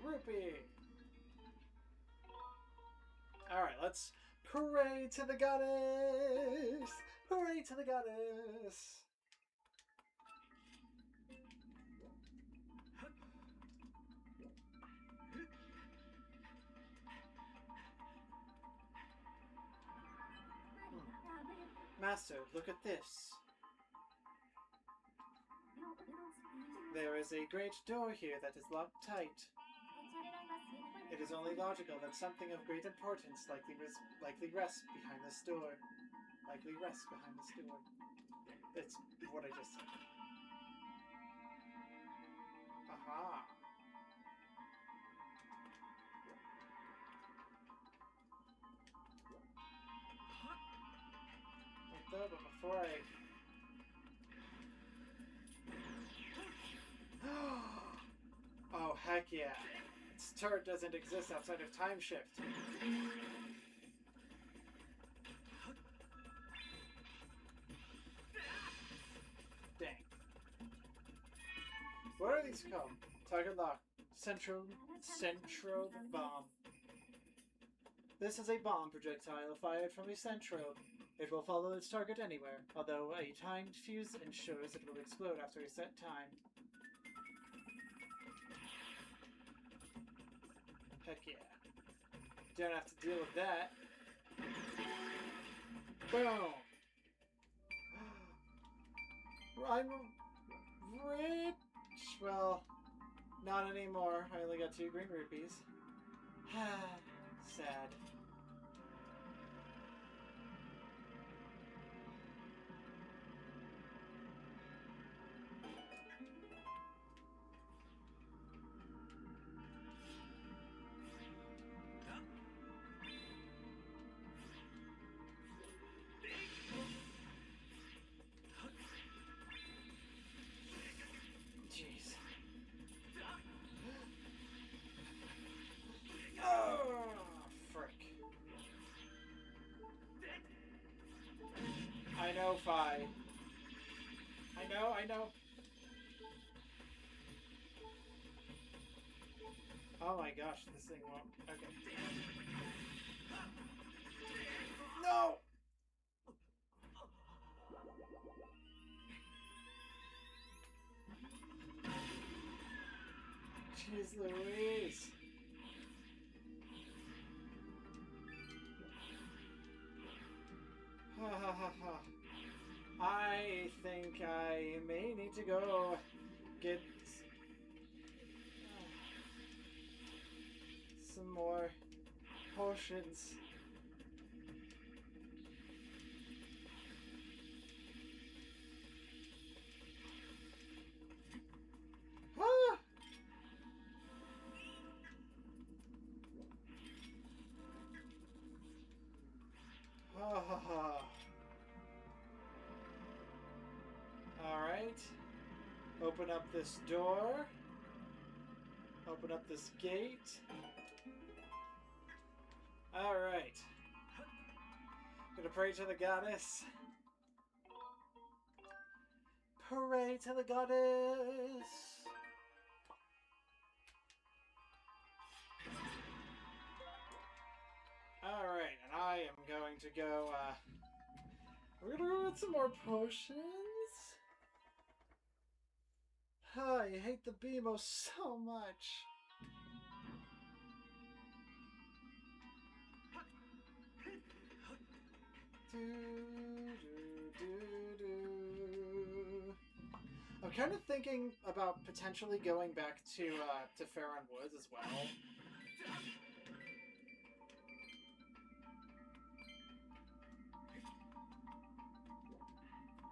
Rupee. Alright, let's pray to the goddess! Pray to the goddess! Master, look at this. There is a great door here that is locked tight. It is only logical that something of great importance likely rests behind this door. Likely rests behind this door. It's what I just said. Aha! But before I... Oh, heck yeah. This turret doesn't exist outside of Time Shift. Dang. What are these called? Target lock. Centro bomb. This is a bomb projectile fired from a centro. It will follow its target anywhere, although a timed fuse ensures it will explode after a set time. Heck yeah. Don't have to deal with that. Boom! I'm rich! Well, not anymore. I only got 2 green rupees. Sad. Lo-fi. I know, I know. Oh my gosh, this thing won't... Okay. No! Jeez Louise. Ha ha ha ha. I think I may need to go get some more potions. Ah! Ha ha ha. Alright. Open up this door. Open up this gate. Alright. Gonna pray to the goddess. Pray to the goddess. Alright, and I am going to go, we're gonna go get some more potions. I hate the BMO so much. I'm kind of thinking about potentially going back to Farron Woods as well.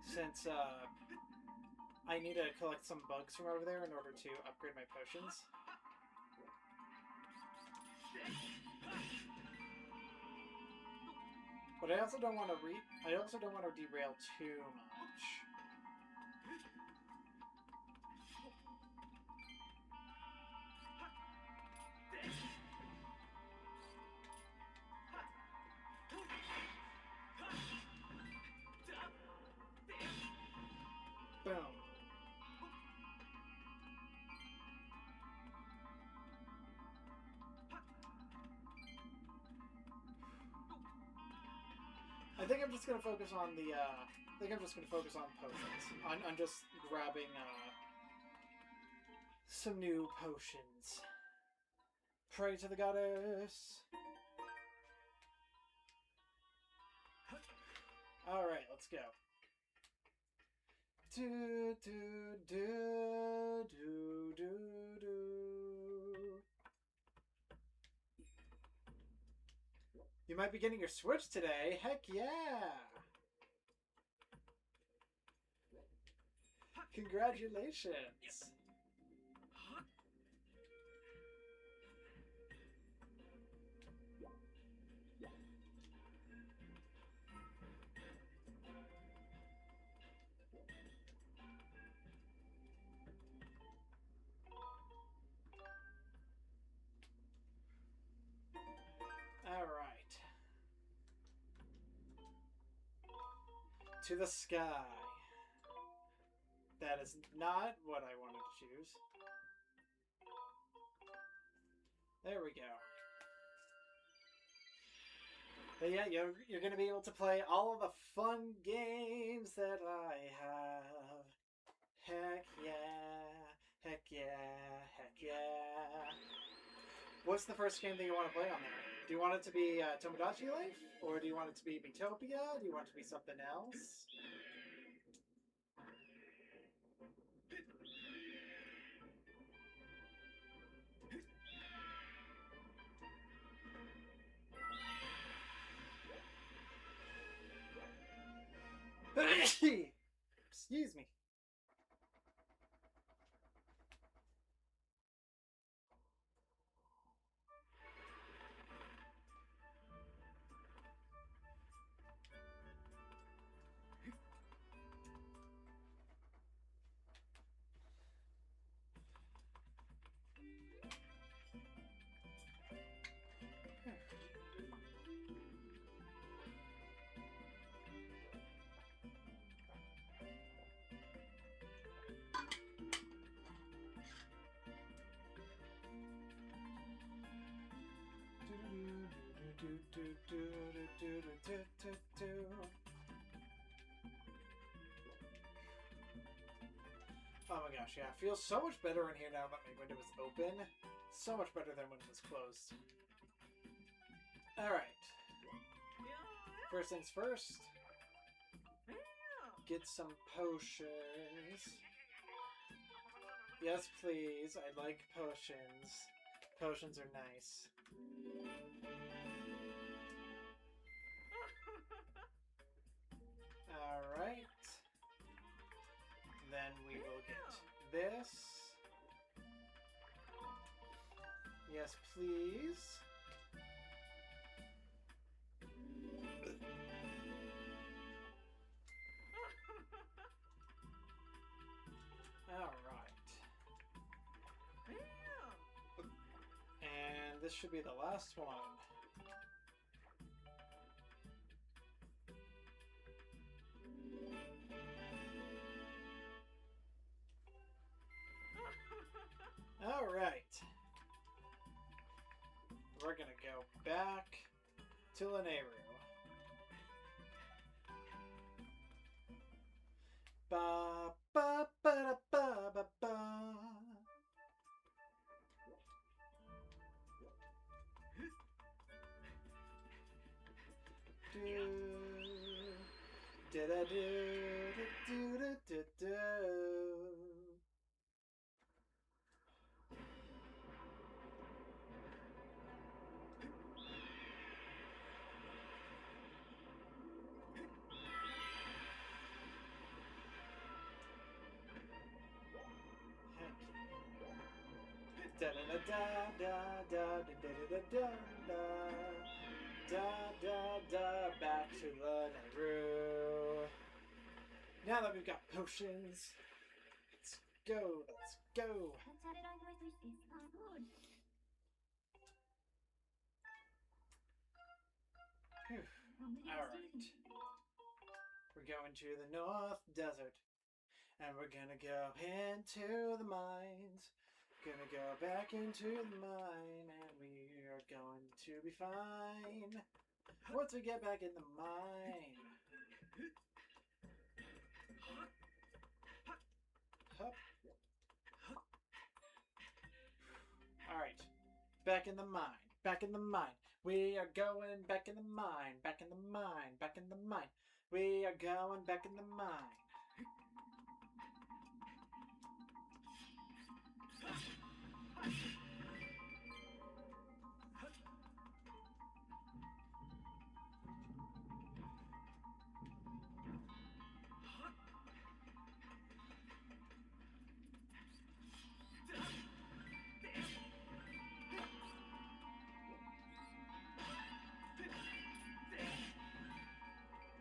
Since I need to collect some bugs from over there in order to upgrade my potions. But I also don't want to derail too much. Boom. I think I'm just gonna focus on the. I think I'm just gonna focus on potions. I'm just grabbing some new potions. Pray to the goddess. All right, let's go. Do do do do do do. You might be getting your Switch today. Heck yeah! Congratulations! Alright. To the sky. That is not what I wanted to choose. There we go. But yeah, you're going to be able to play all of the fun games that I have. Heck yeah. Heck yeah. Heck yeah. What's the first game that you want to play on there? Do you want it to be Tomodachi Life? Or do you want it to be Miitopia? Do you want it to be something else? Excuse me. Oh my gosh, yeah. It feels so much better in here now that my window is open. So much better than when it was closed. Alright. First things first. Get some potions. Yes, please. I like potions. Potions are nice. Alright. Then we will get this. Yes, please. Alright. And this should be the last one. Alright. We're gonna go back to Lanayru. Ba ba ba da ba ba ba. Do da da do da do da do. Da da da da da da da da da da da. Back to Lanayru. Now that we've got potions, let's go. Let's go. Whew. All right. We're going to the North Desert, and we're gonna go into the mines. Gonna go back into the mine, and we are going to be fine. Once we get back in the mine. Hup. Alright. Back in the mine. Back in the mine. We are going back in the mine. Back in the mine. Back in the mine. We are going back in the mine.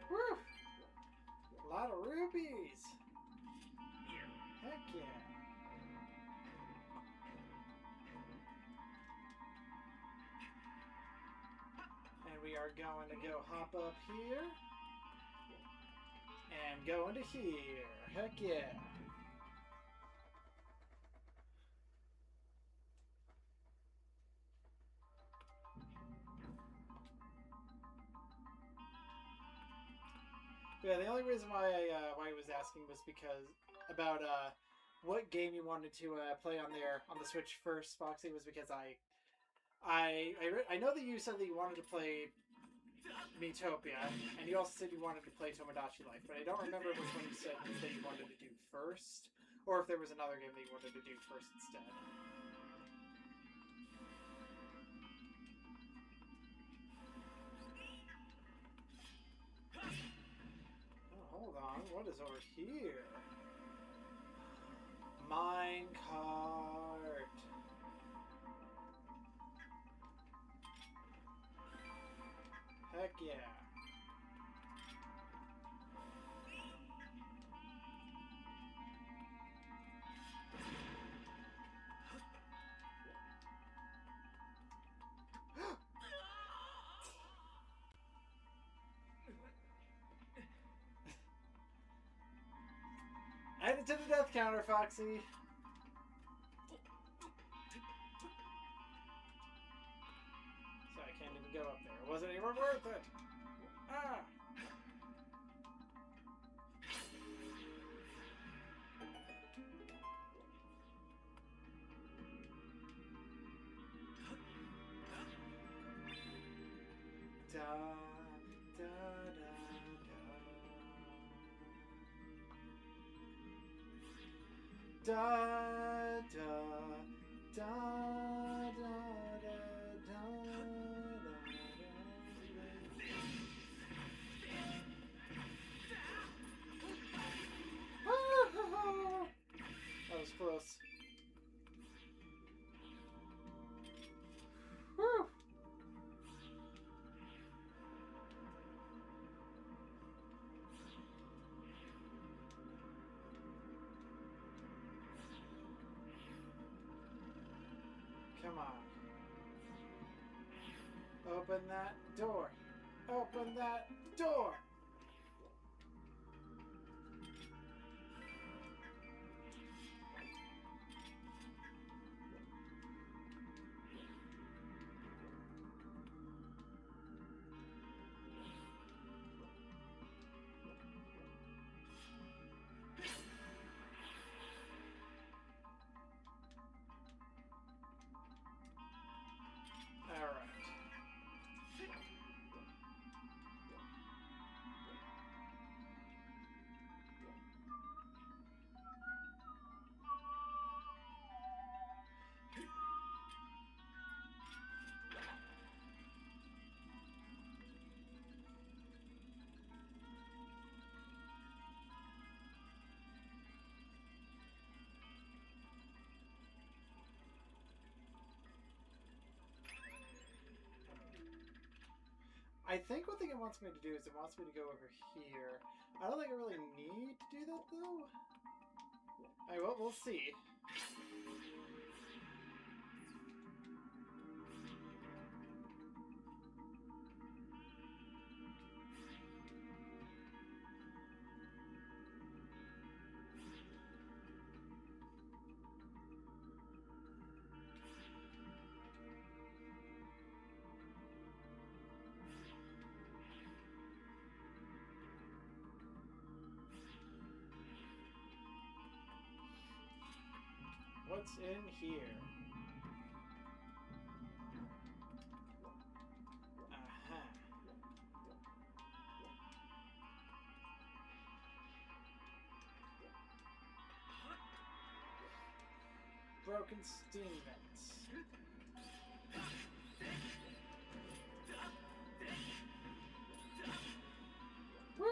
Woo! A lot of rupees! Heck yeah! And we are going to go hop up here. And go into here. Heck yeah! Yeah, the only reason why I was asking was because about what game you wanted to play on the Switch first, Foxy, was because I know that you said that you wanted to play Miitopia, and you also said you wanted to play Tomodachi Life, but I don't remember which one you said that you wanted to do first, or if there was another game that you wanted to do first instead. Hold on, what is over here? Mine cart. Heck yeah. Add it to the death counter, Foxy. So I can't even go up there. Wasn't he never worth it. Ah. Da, da, da, da. Da, da, da, da, da, da, da. That was close. Whew. Come on. Open that door. Open that door. All right. I think one thing it wants me to do is it wants me to go over here. I don't think I really need to do that, though. Alright, well, we'll see. What's in here? Aha. Broken steam vents. Woo!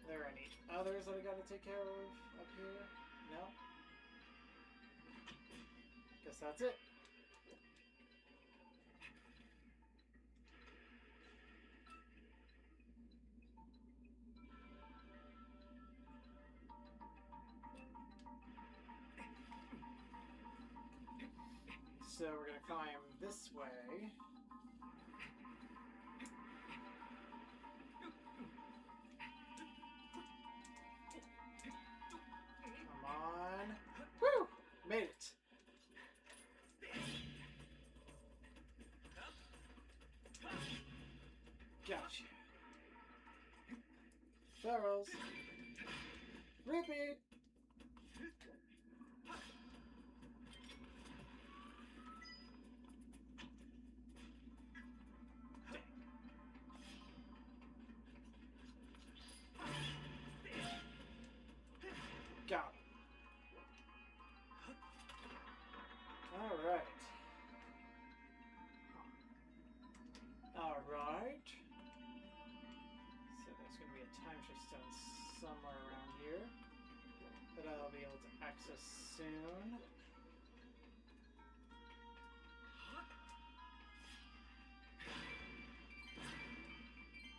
Are there any others that I gotta take care of up here? No? Guess that's it. So we're gonna climb this way. Come on. Woo! Made it. Gotcha. Barrels. Repeat. Got it. Alright. Alright. So there's going to be a time shift stone somewhere around here that I'll be able to access soon.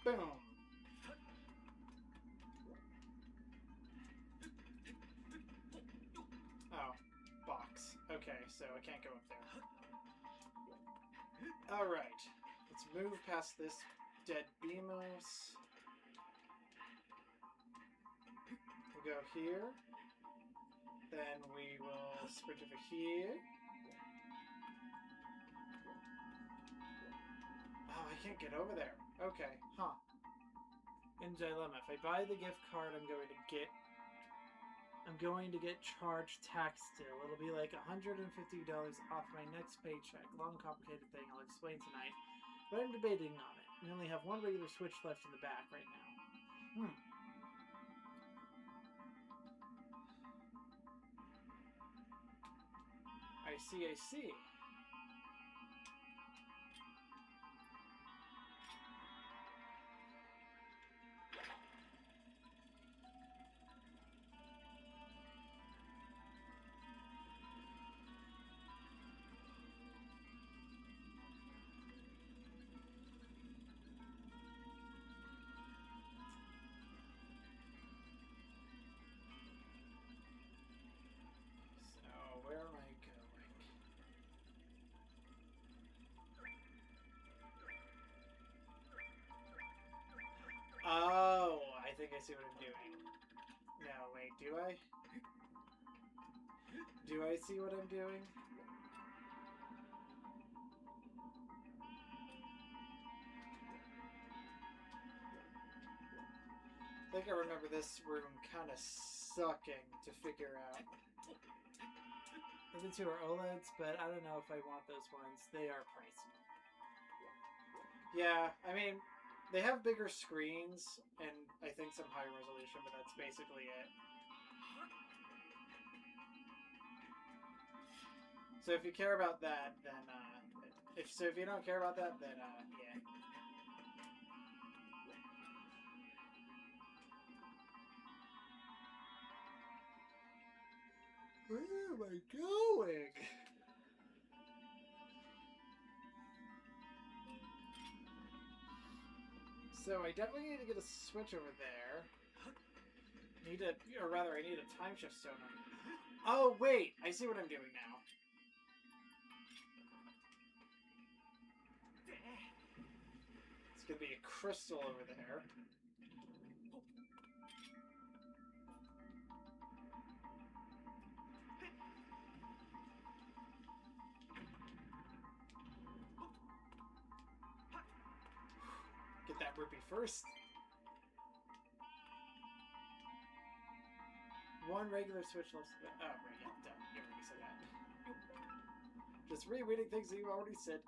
Boom! Oh, box. Okay, so I can't go up there. Alright, let's move past this dead Beamos. We'll go here. Then we will sprint over here. Oh, I can't get over there. Okay, huh. In dilemma. If I buy the gift card, I'm going to get charged tax still. It'll be like $150 off my next paycheck. Long, complicated thing I'll explain tonight. But I'm debating on it. We only have one regular switch left in the back right now. I see, I see. Where am I going? Oh, I think I see what I'm doing. No, wait, do I? Do I see what I'm doing? I think I remember this room kind of sucking to figure out. The two are OLEDs, but I don't know if I want those ones. They are pricey. Yeah, I mean, they have bigger screens and I think some higher resolution, but that's basically it. So if you care about that, then if you don't care about that, then yeah. Where am I going? So I definitely need to get a switch over there. I need a time shift stone. Oh wait, I see what I'm doing now. It's gonna be a crystal over there. Get that rupee first. One regular switch left. Oh, right, yeah, done. You already said that. Just rereading things that you already said.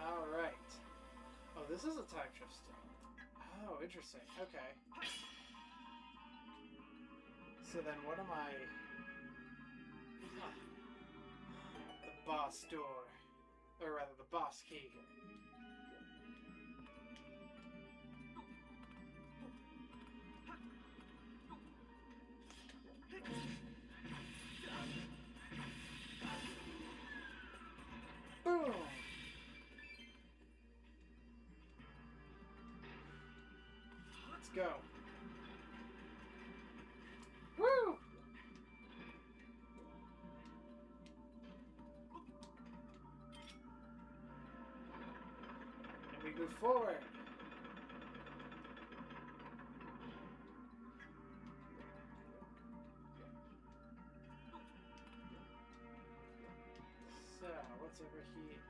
Alright. Oh, this is a time shift stone. Oh, interesting. Okay. So then what am I... Huh. The boss door. Or rather, the boss key. Boom! Let's go. Woo! And we move forward. So, what's over here?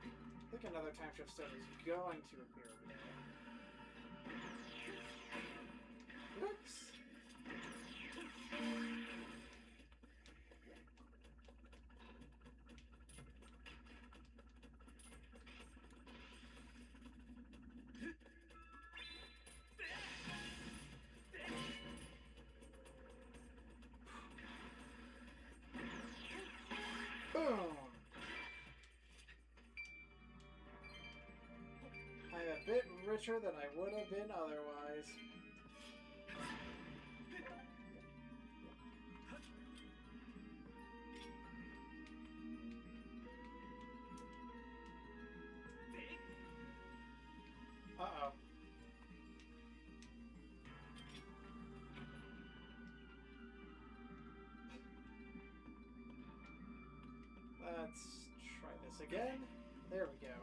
I think another time shift stone is going to appear over there. Whoops! Boom! I'm a bit richer than I would have been otherwise. Uh-oh. Let's try this again. There we go.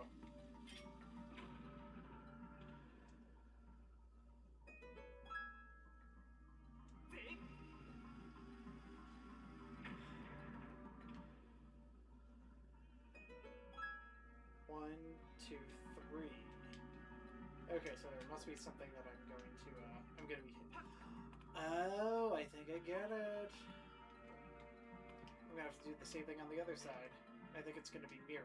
One, two, three. Okay, so there must be something that I'm going to be hit. Oh, I think I get it. I'm gonna have to do the same thing on the other side. I think it's gonna be mirrored.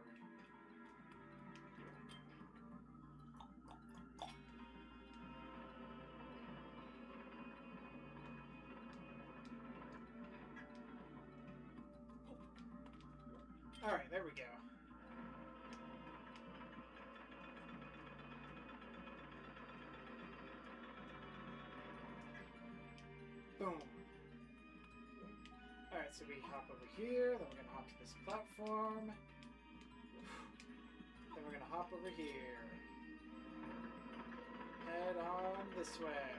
Alright, there we go. Boom. Alright, so we hop over here, then we're gonna hop to this platform. Then we're gonna hop over here. Head on this way.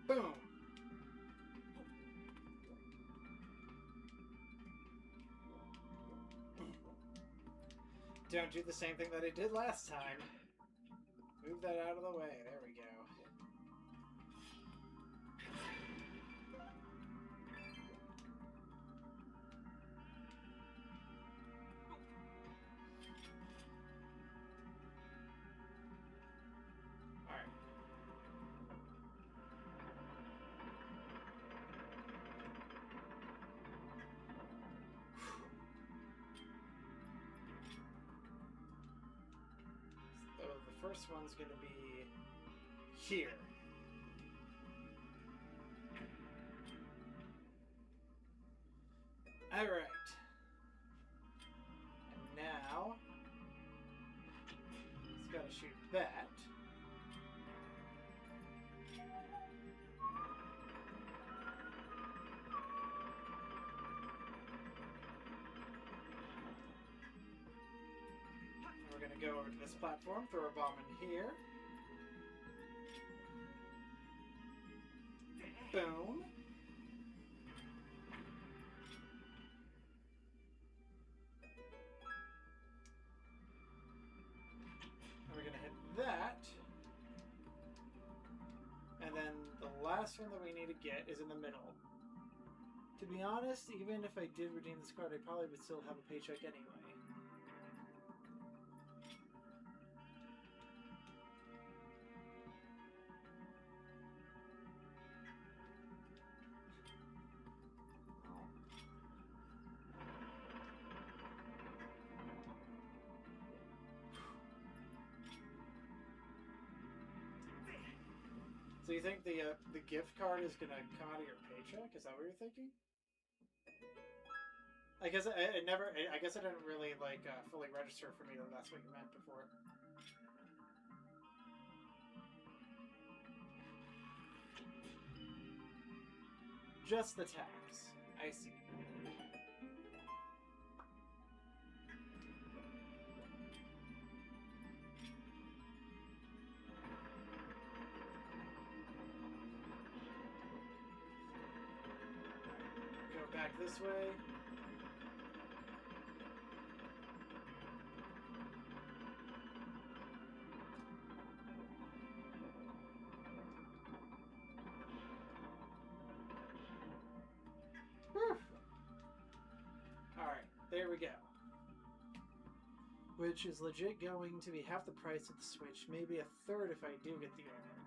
Boom! Don't do the same thing that I did last time. Move that out of the way. There we go. Alright. So the first one's going to be here. All right. And now it's got to shoot that. And we're going to go over to this platform, throw a bomb in here. Boom. And we're going to hit that. And then the last one that we need to get is in the middle. To be honest, even if I did redeem this card, I probably would still have a paycheck anyway. So you think the gift card is gonna come out of your paycheck? Is that what you're thinking? I guess it never. I guess it didn't really like fully register for me that that's what you meant before. Just the tax. I see. Back this way. Whew. All right, there we go. Which is legit going to be half the price of the Switch, maybe a third if I do get the OLED.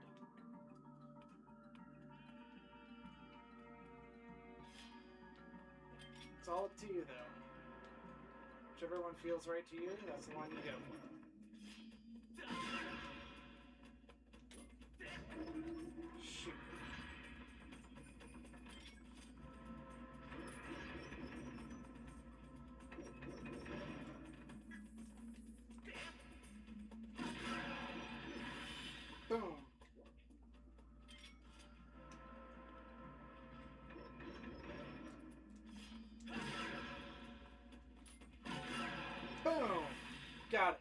It's all up to you, though. Whichever one feels right to you, that's the one you go for. Shoot. Boom. Boom! Got it.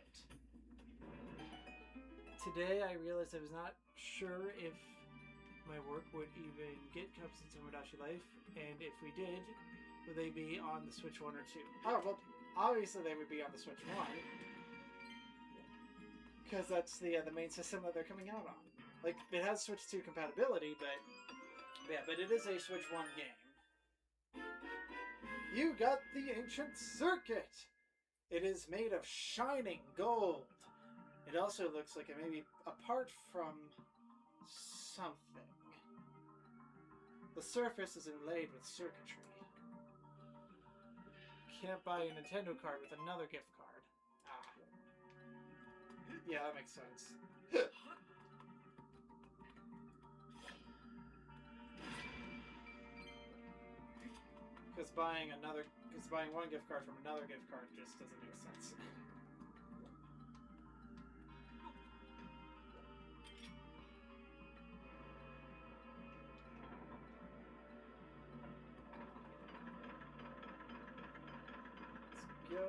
Today I realized I was not sure if my work would even get copies in Tomodachi Life, and if we did, would they be on the Switch 1 or 2? Oh, well, obviously they would be on the Switch 1, because that's the main system that they're coming out on. Like, it has Switch 2 compatibility, but it is a Switch 1 game. You got the Ancient Circuit! It is made of shining gold. It also looks like it may be apart from something. The surface is inlaid with circuitry. Can't buy a Nintendo card with another gift card. Ah. Yeah, that makes sense. Because buying one gift card from another gift card just doesn't make sense. Let's go.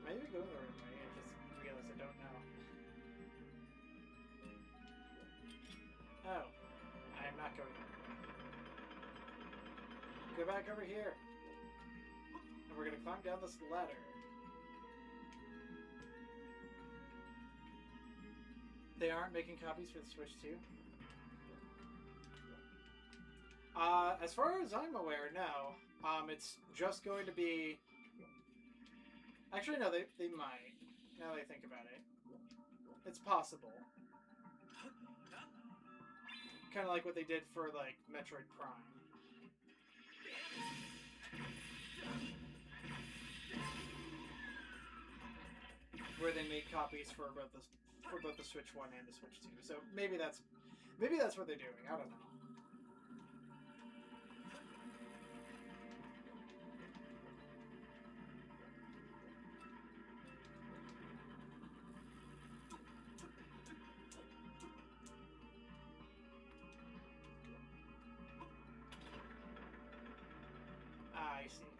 Maybe go the right way. I just realized I don't know. Oh. I am not going there. Go back over here. And we're going to climb down this ladder. They aren't making copies for the Switch 2? As far as I'm aware, no. It's just going to be... Actually, no, they might. Now that I think about it. It's possible. Kind of like what they did for, like, Metroid Prime. Where they made copies for both the Switch 1 and the Switch 2. So maybe that's what they're doing. I don't know.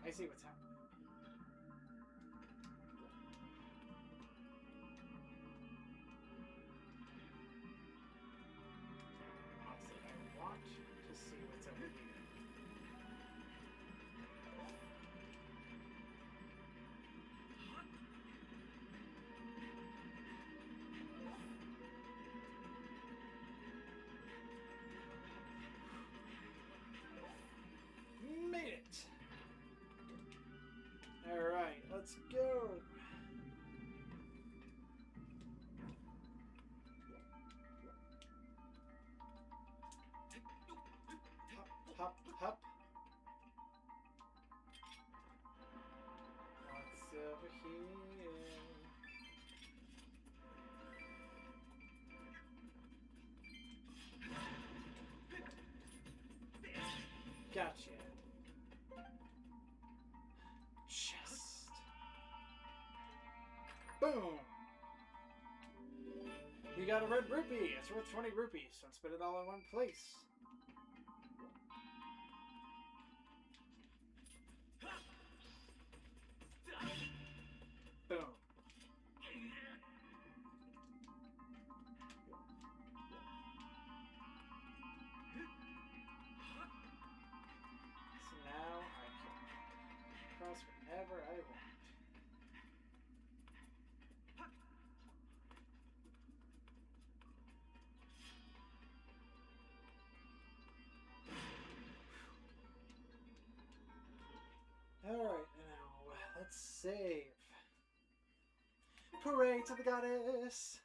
I see what's happening. Honestly, I want to see what's over here. Made it! Alright, let's go! Hop, hop, hop. What's over here? Gotcha. Chest. Boom! You got a red rupee! It's worth 20 rupees, so spend it all in one place. Boom. So now I can cross whenever I want. Alright, now let's save. Hooray to the goddess!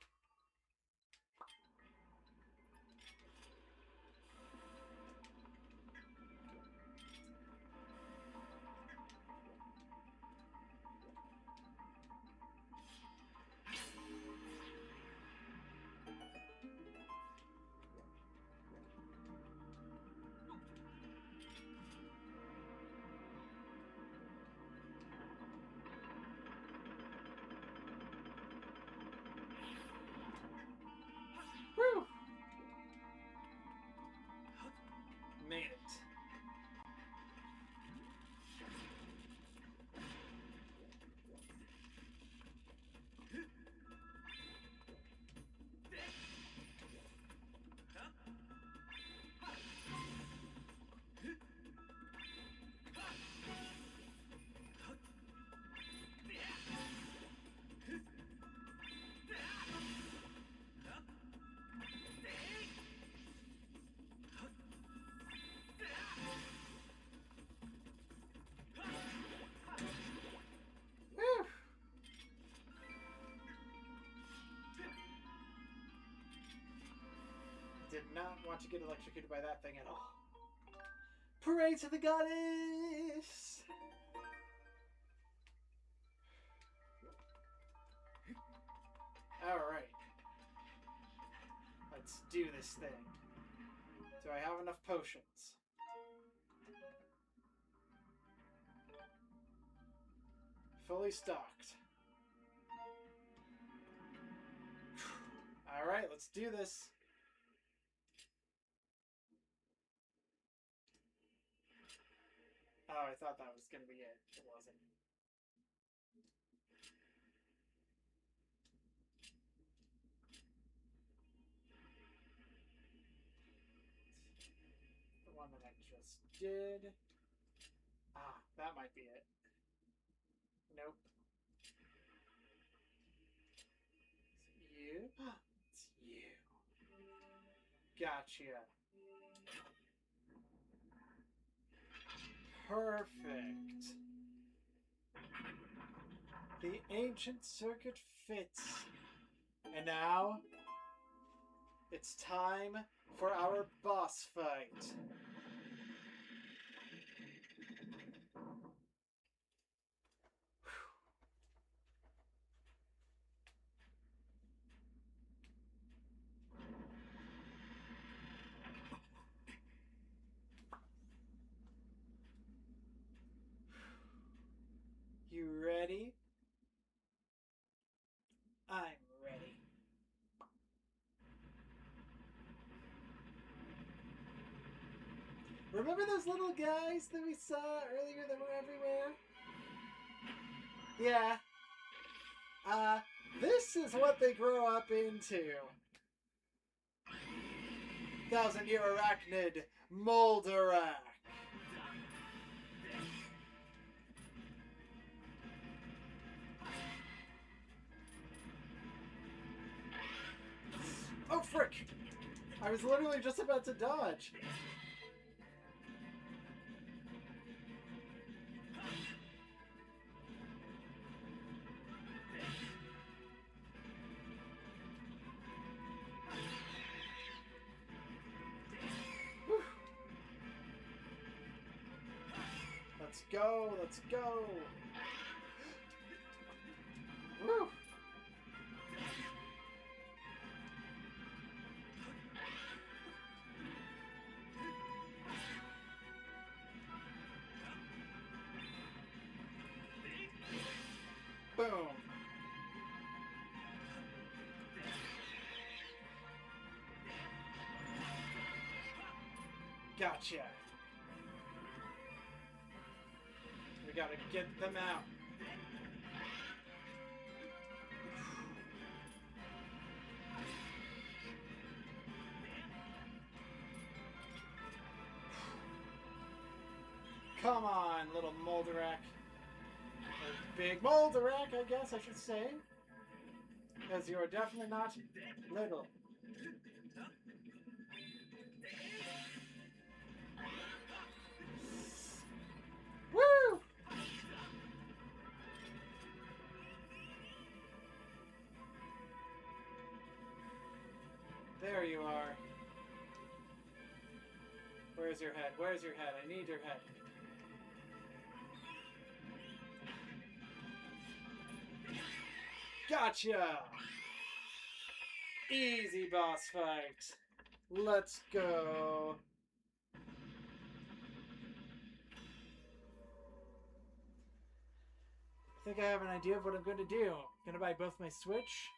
did not want to get electrocuted by that thing at all. Pray to the goddess! Alright. Let's do this thing. Do I have enough potions? Fully stocked. Alright, let's do this. Oh, I thought that was going to be it. It wasn't. The one that I just did. Ah, that might be it. Nope. Is it you? It's you. Gotcha. Perfect. The ancient circuit fits. And now, it's time for our boss fight. You ready? I'm ready. Remember those little guys that we saw earlier that were everywhere? Yeah. This is what they grow up into. 1,000-year arachnid Moldarak. Oh, frick! I was literally just about to dodge. Whew. Let's go, let's go. Woo! Boom. Gotcha. We gotta get them out. Come on, little Moldarak. Big Moldarak, I guess I should say. Because you are definitely not little. Woo! There you are. Where's your head? Where's your head? I need your head. Gotcha! Easy boss fight. Let's go. I think I have an idea of what I'm going to do. I'm going to buy both my Switch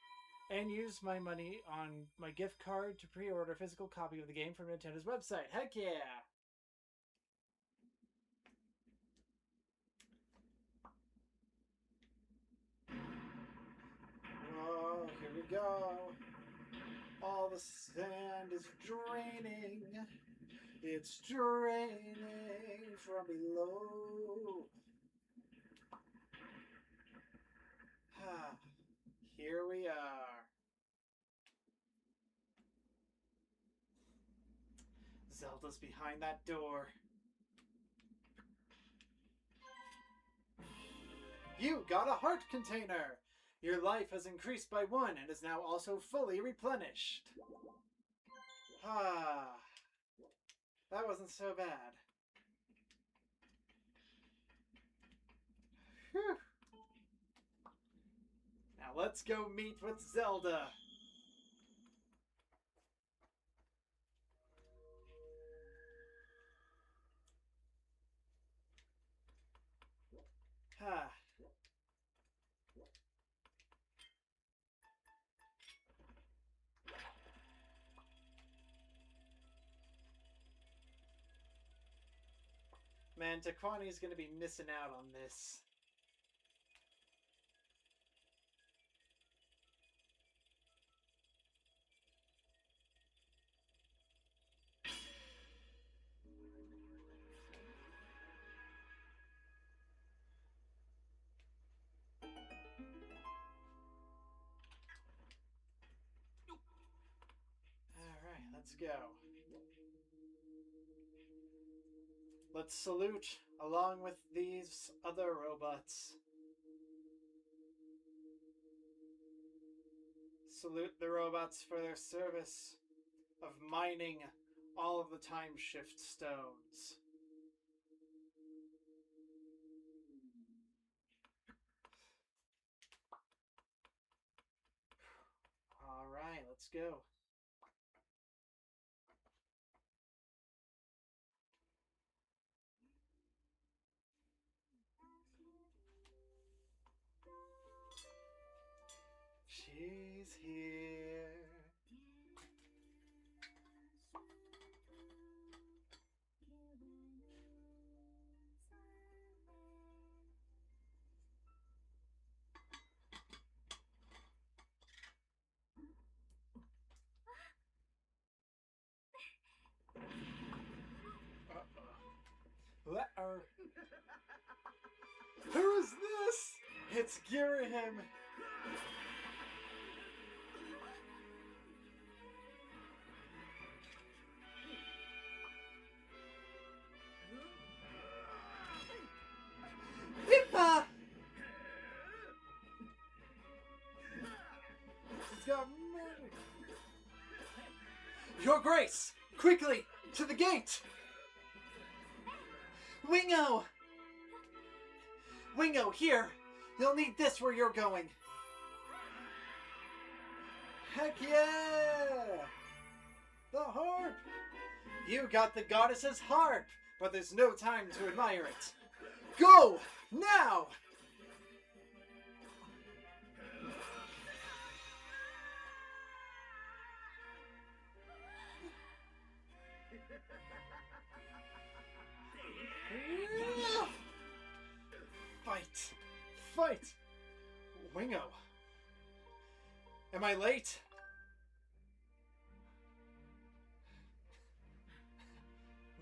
and use my money on my gift card to pre-order a physical copy of the game from Nintendo's website. Heck yeah! Oh, here we go. All the sand is draining. It's draining from below. Here we are. Zelda's behind that door. You got a heart container! Your life has increased by 1 and is now also fully replenished. Ah, that wasn't so bad. Whew. Now let's go meet with Zelda. Ah. Man, Taquani's gonna be missing out on this. Alright, let's go. Let's salute along with these other robots. Salute the robots for their service of mining all of the time shift stones. Alright, let's go. She's here. Uh-oh. Who is this? It's Girahim. Pippa! She's got murdered. Your Grace! Quickly! To the gate! Wingo! Wingo, here! You'll need this where you're going. Heck yeah! The harp! You got the goddess's harp, but there's no time to admire it. Go! Now! Fight! Fight! Wingo! Am I late?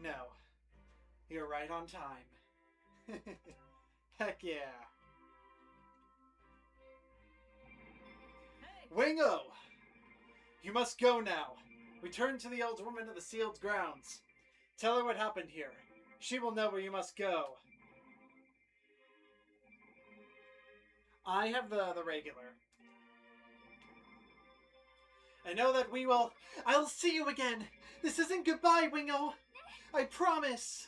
No. You're right on time. Heck yeah. Wingo! You must go now. Return to the old woman of the sealed grounds. Tell her what happened here. She will know where you must go. I have the regular. I know that we will... I'll see you again! This isn't goodbye, Wingo! I promise!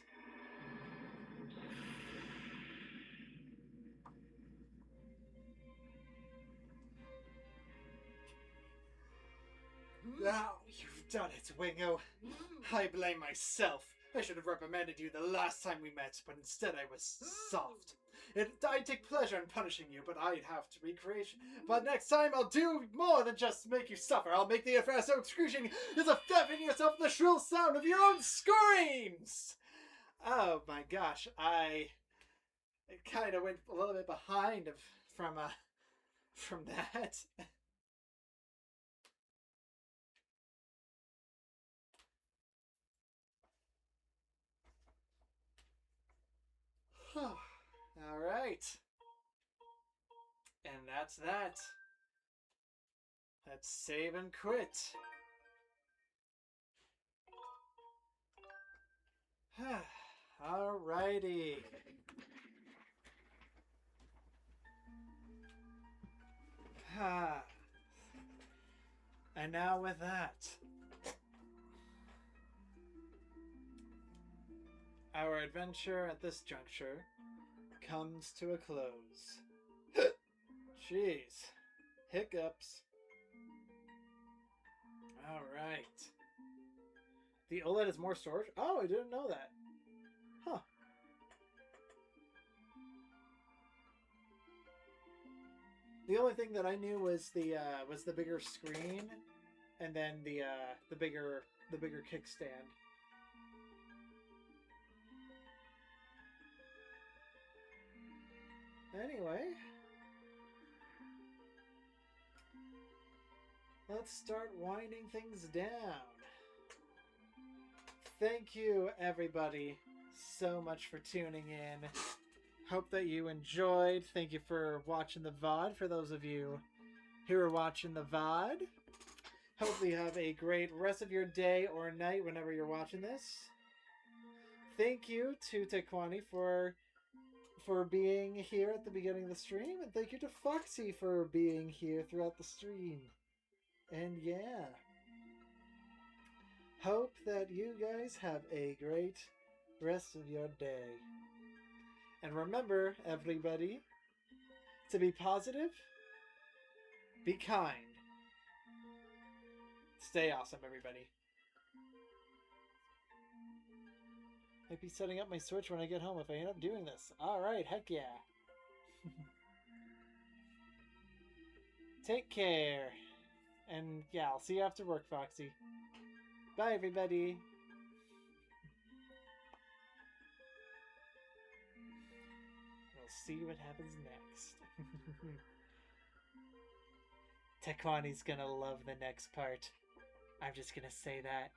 Now you've done it, Wingo. I blame myself. I should have reprimanded you the last time we met, but instead I was soft. I take pleasure in punishing you, but I'd have to recreate. But next time I'll do more than just make you suffer. I'll make the affair so excruciating as a deafening yourself with the shrill sound of your own screams! Oh my gosh, I kind of went a little bit behind from that. Alright. And that's that. Let's save and quit. Alrighty. And now with that, our adventure at this juncture comes to a close. Jeez. Hiccups. Alright. The OLED is more storage? Oh, I didn't know that. Huh. The only thing that I knew was the bigger screen, and then the bigger kickstand. Anyway, let's start winding things down. Thank you, everybody, so much for tuning in. Hope that you enjoyed. Thank you for watching the VOD, for those of you who are watching the VOD. Hopefully you have a great rest of your day or night whenever you're watching this. Thank you to Tequani for being here at the beginning of the stream, and thank you to Foxy for being here throughout the stream. And yeah, hope that you guys have a great rest of your day. And remember, everybody, to be positive, be kind, stay awesome, everybody. Might be setting up my Switch when I get home if I end up doing this. Alright, heck yeah. Take care. And yeah, I'll see you after work, Foxy. Bye, everybody. We'll see what happens next. Tequani's gonna love the next part. I'm just gonna say that.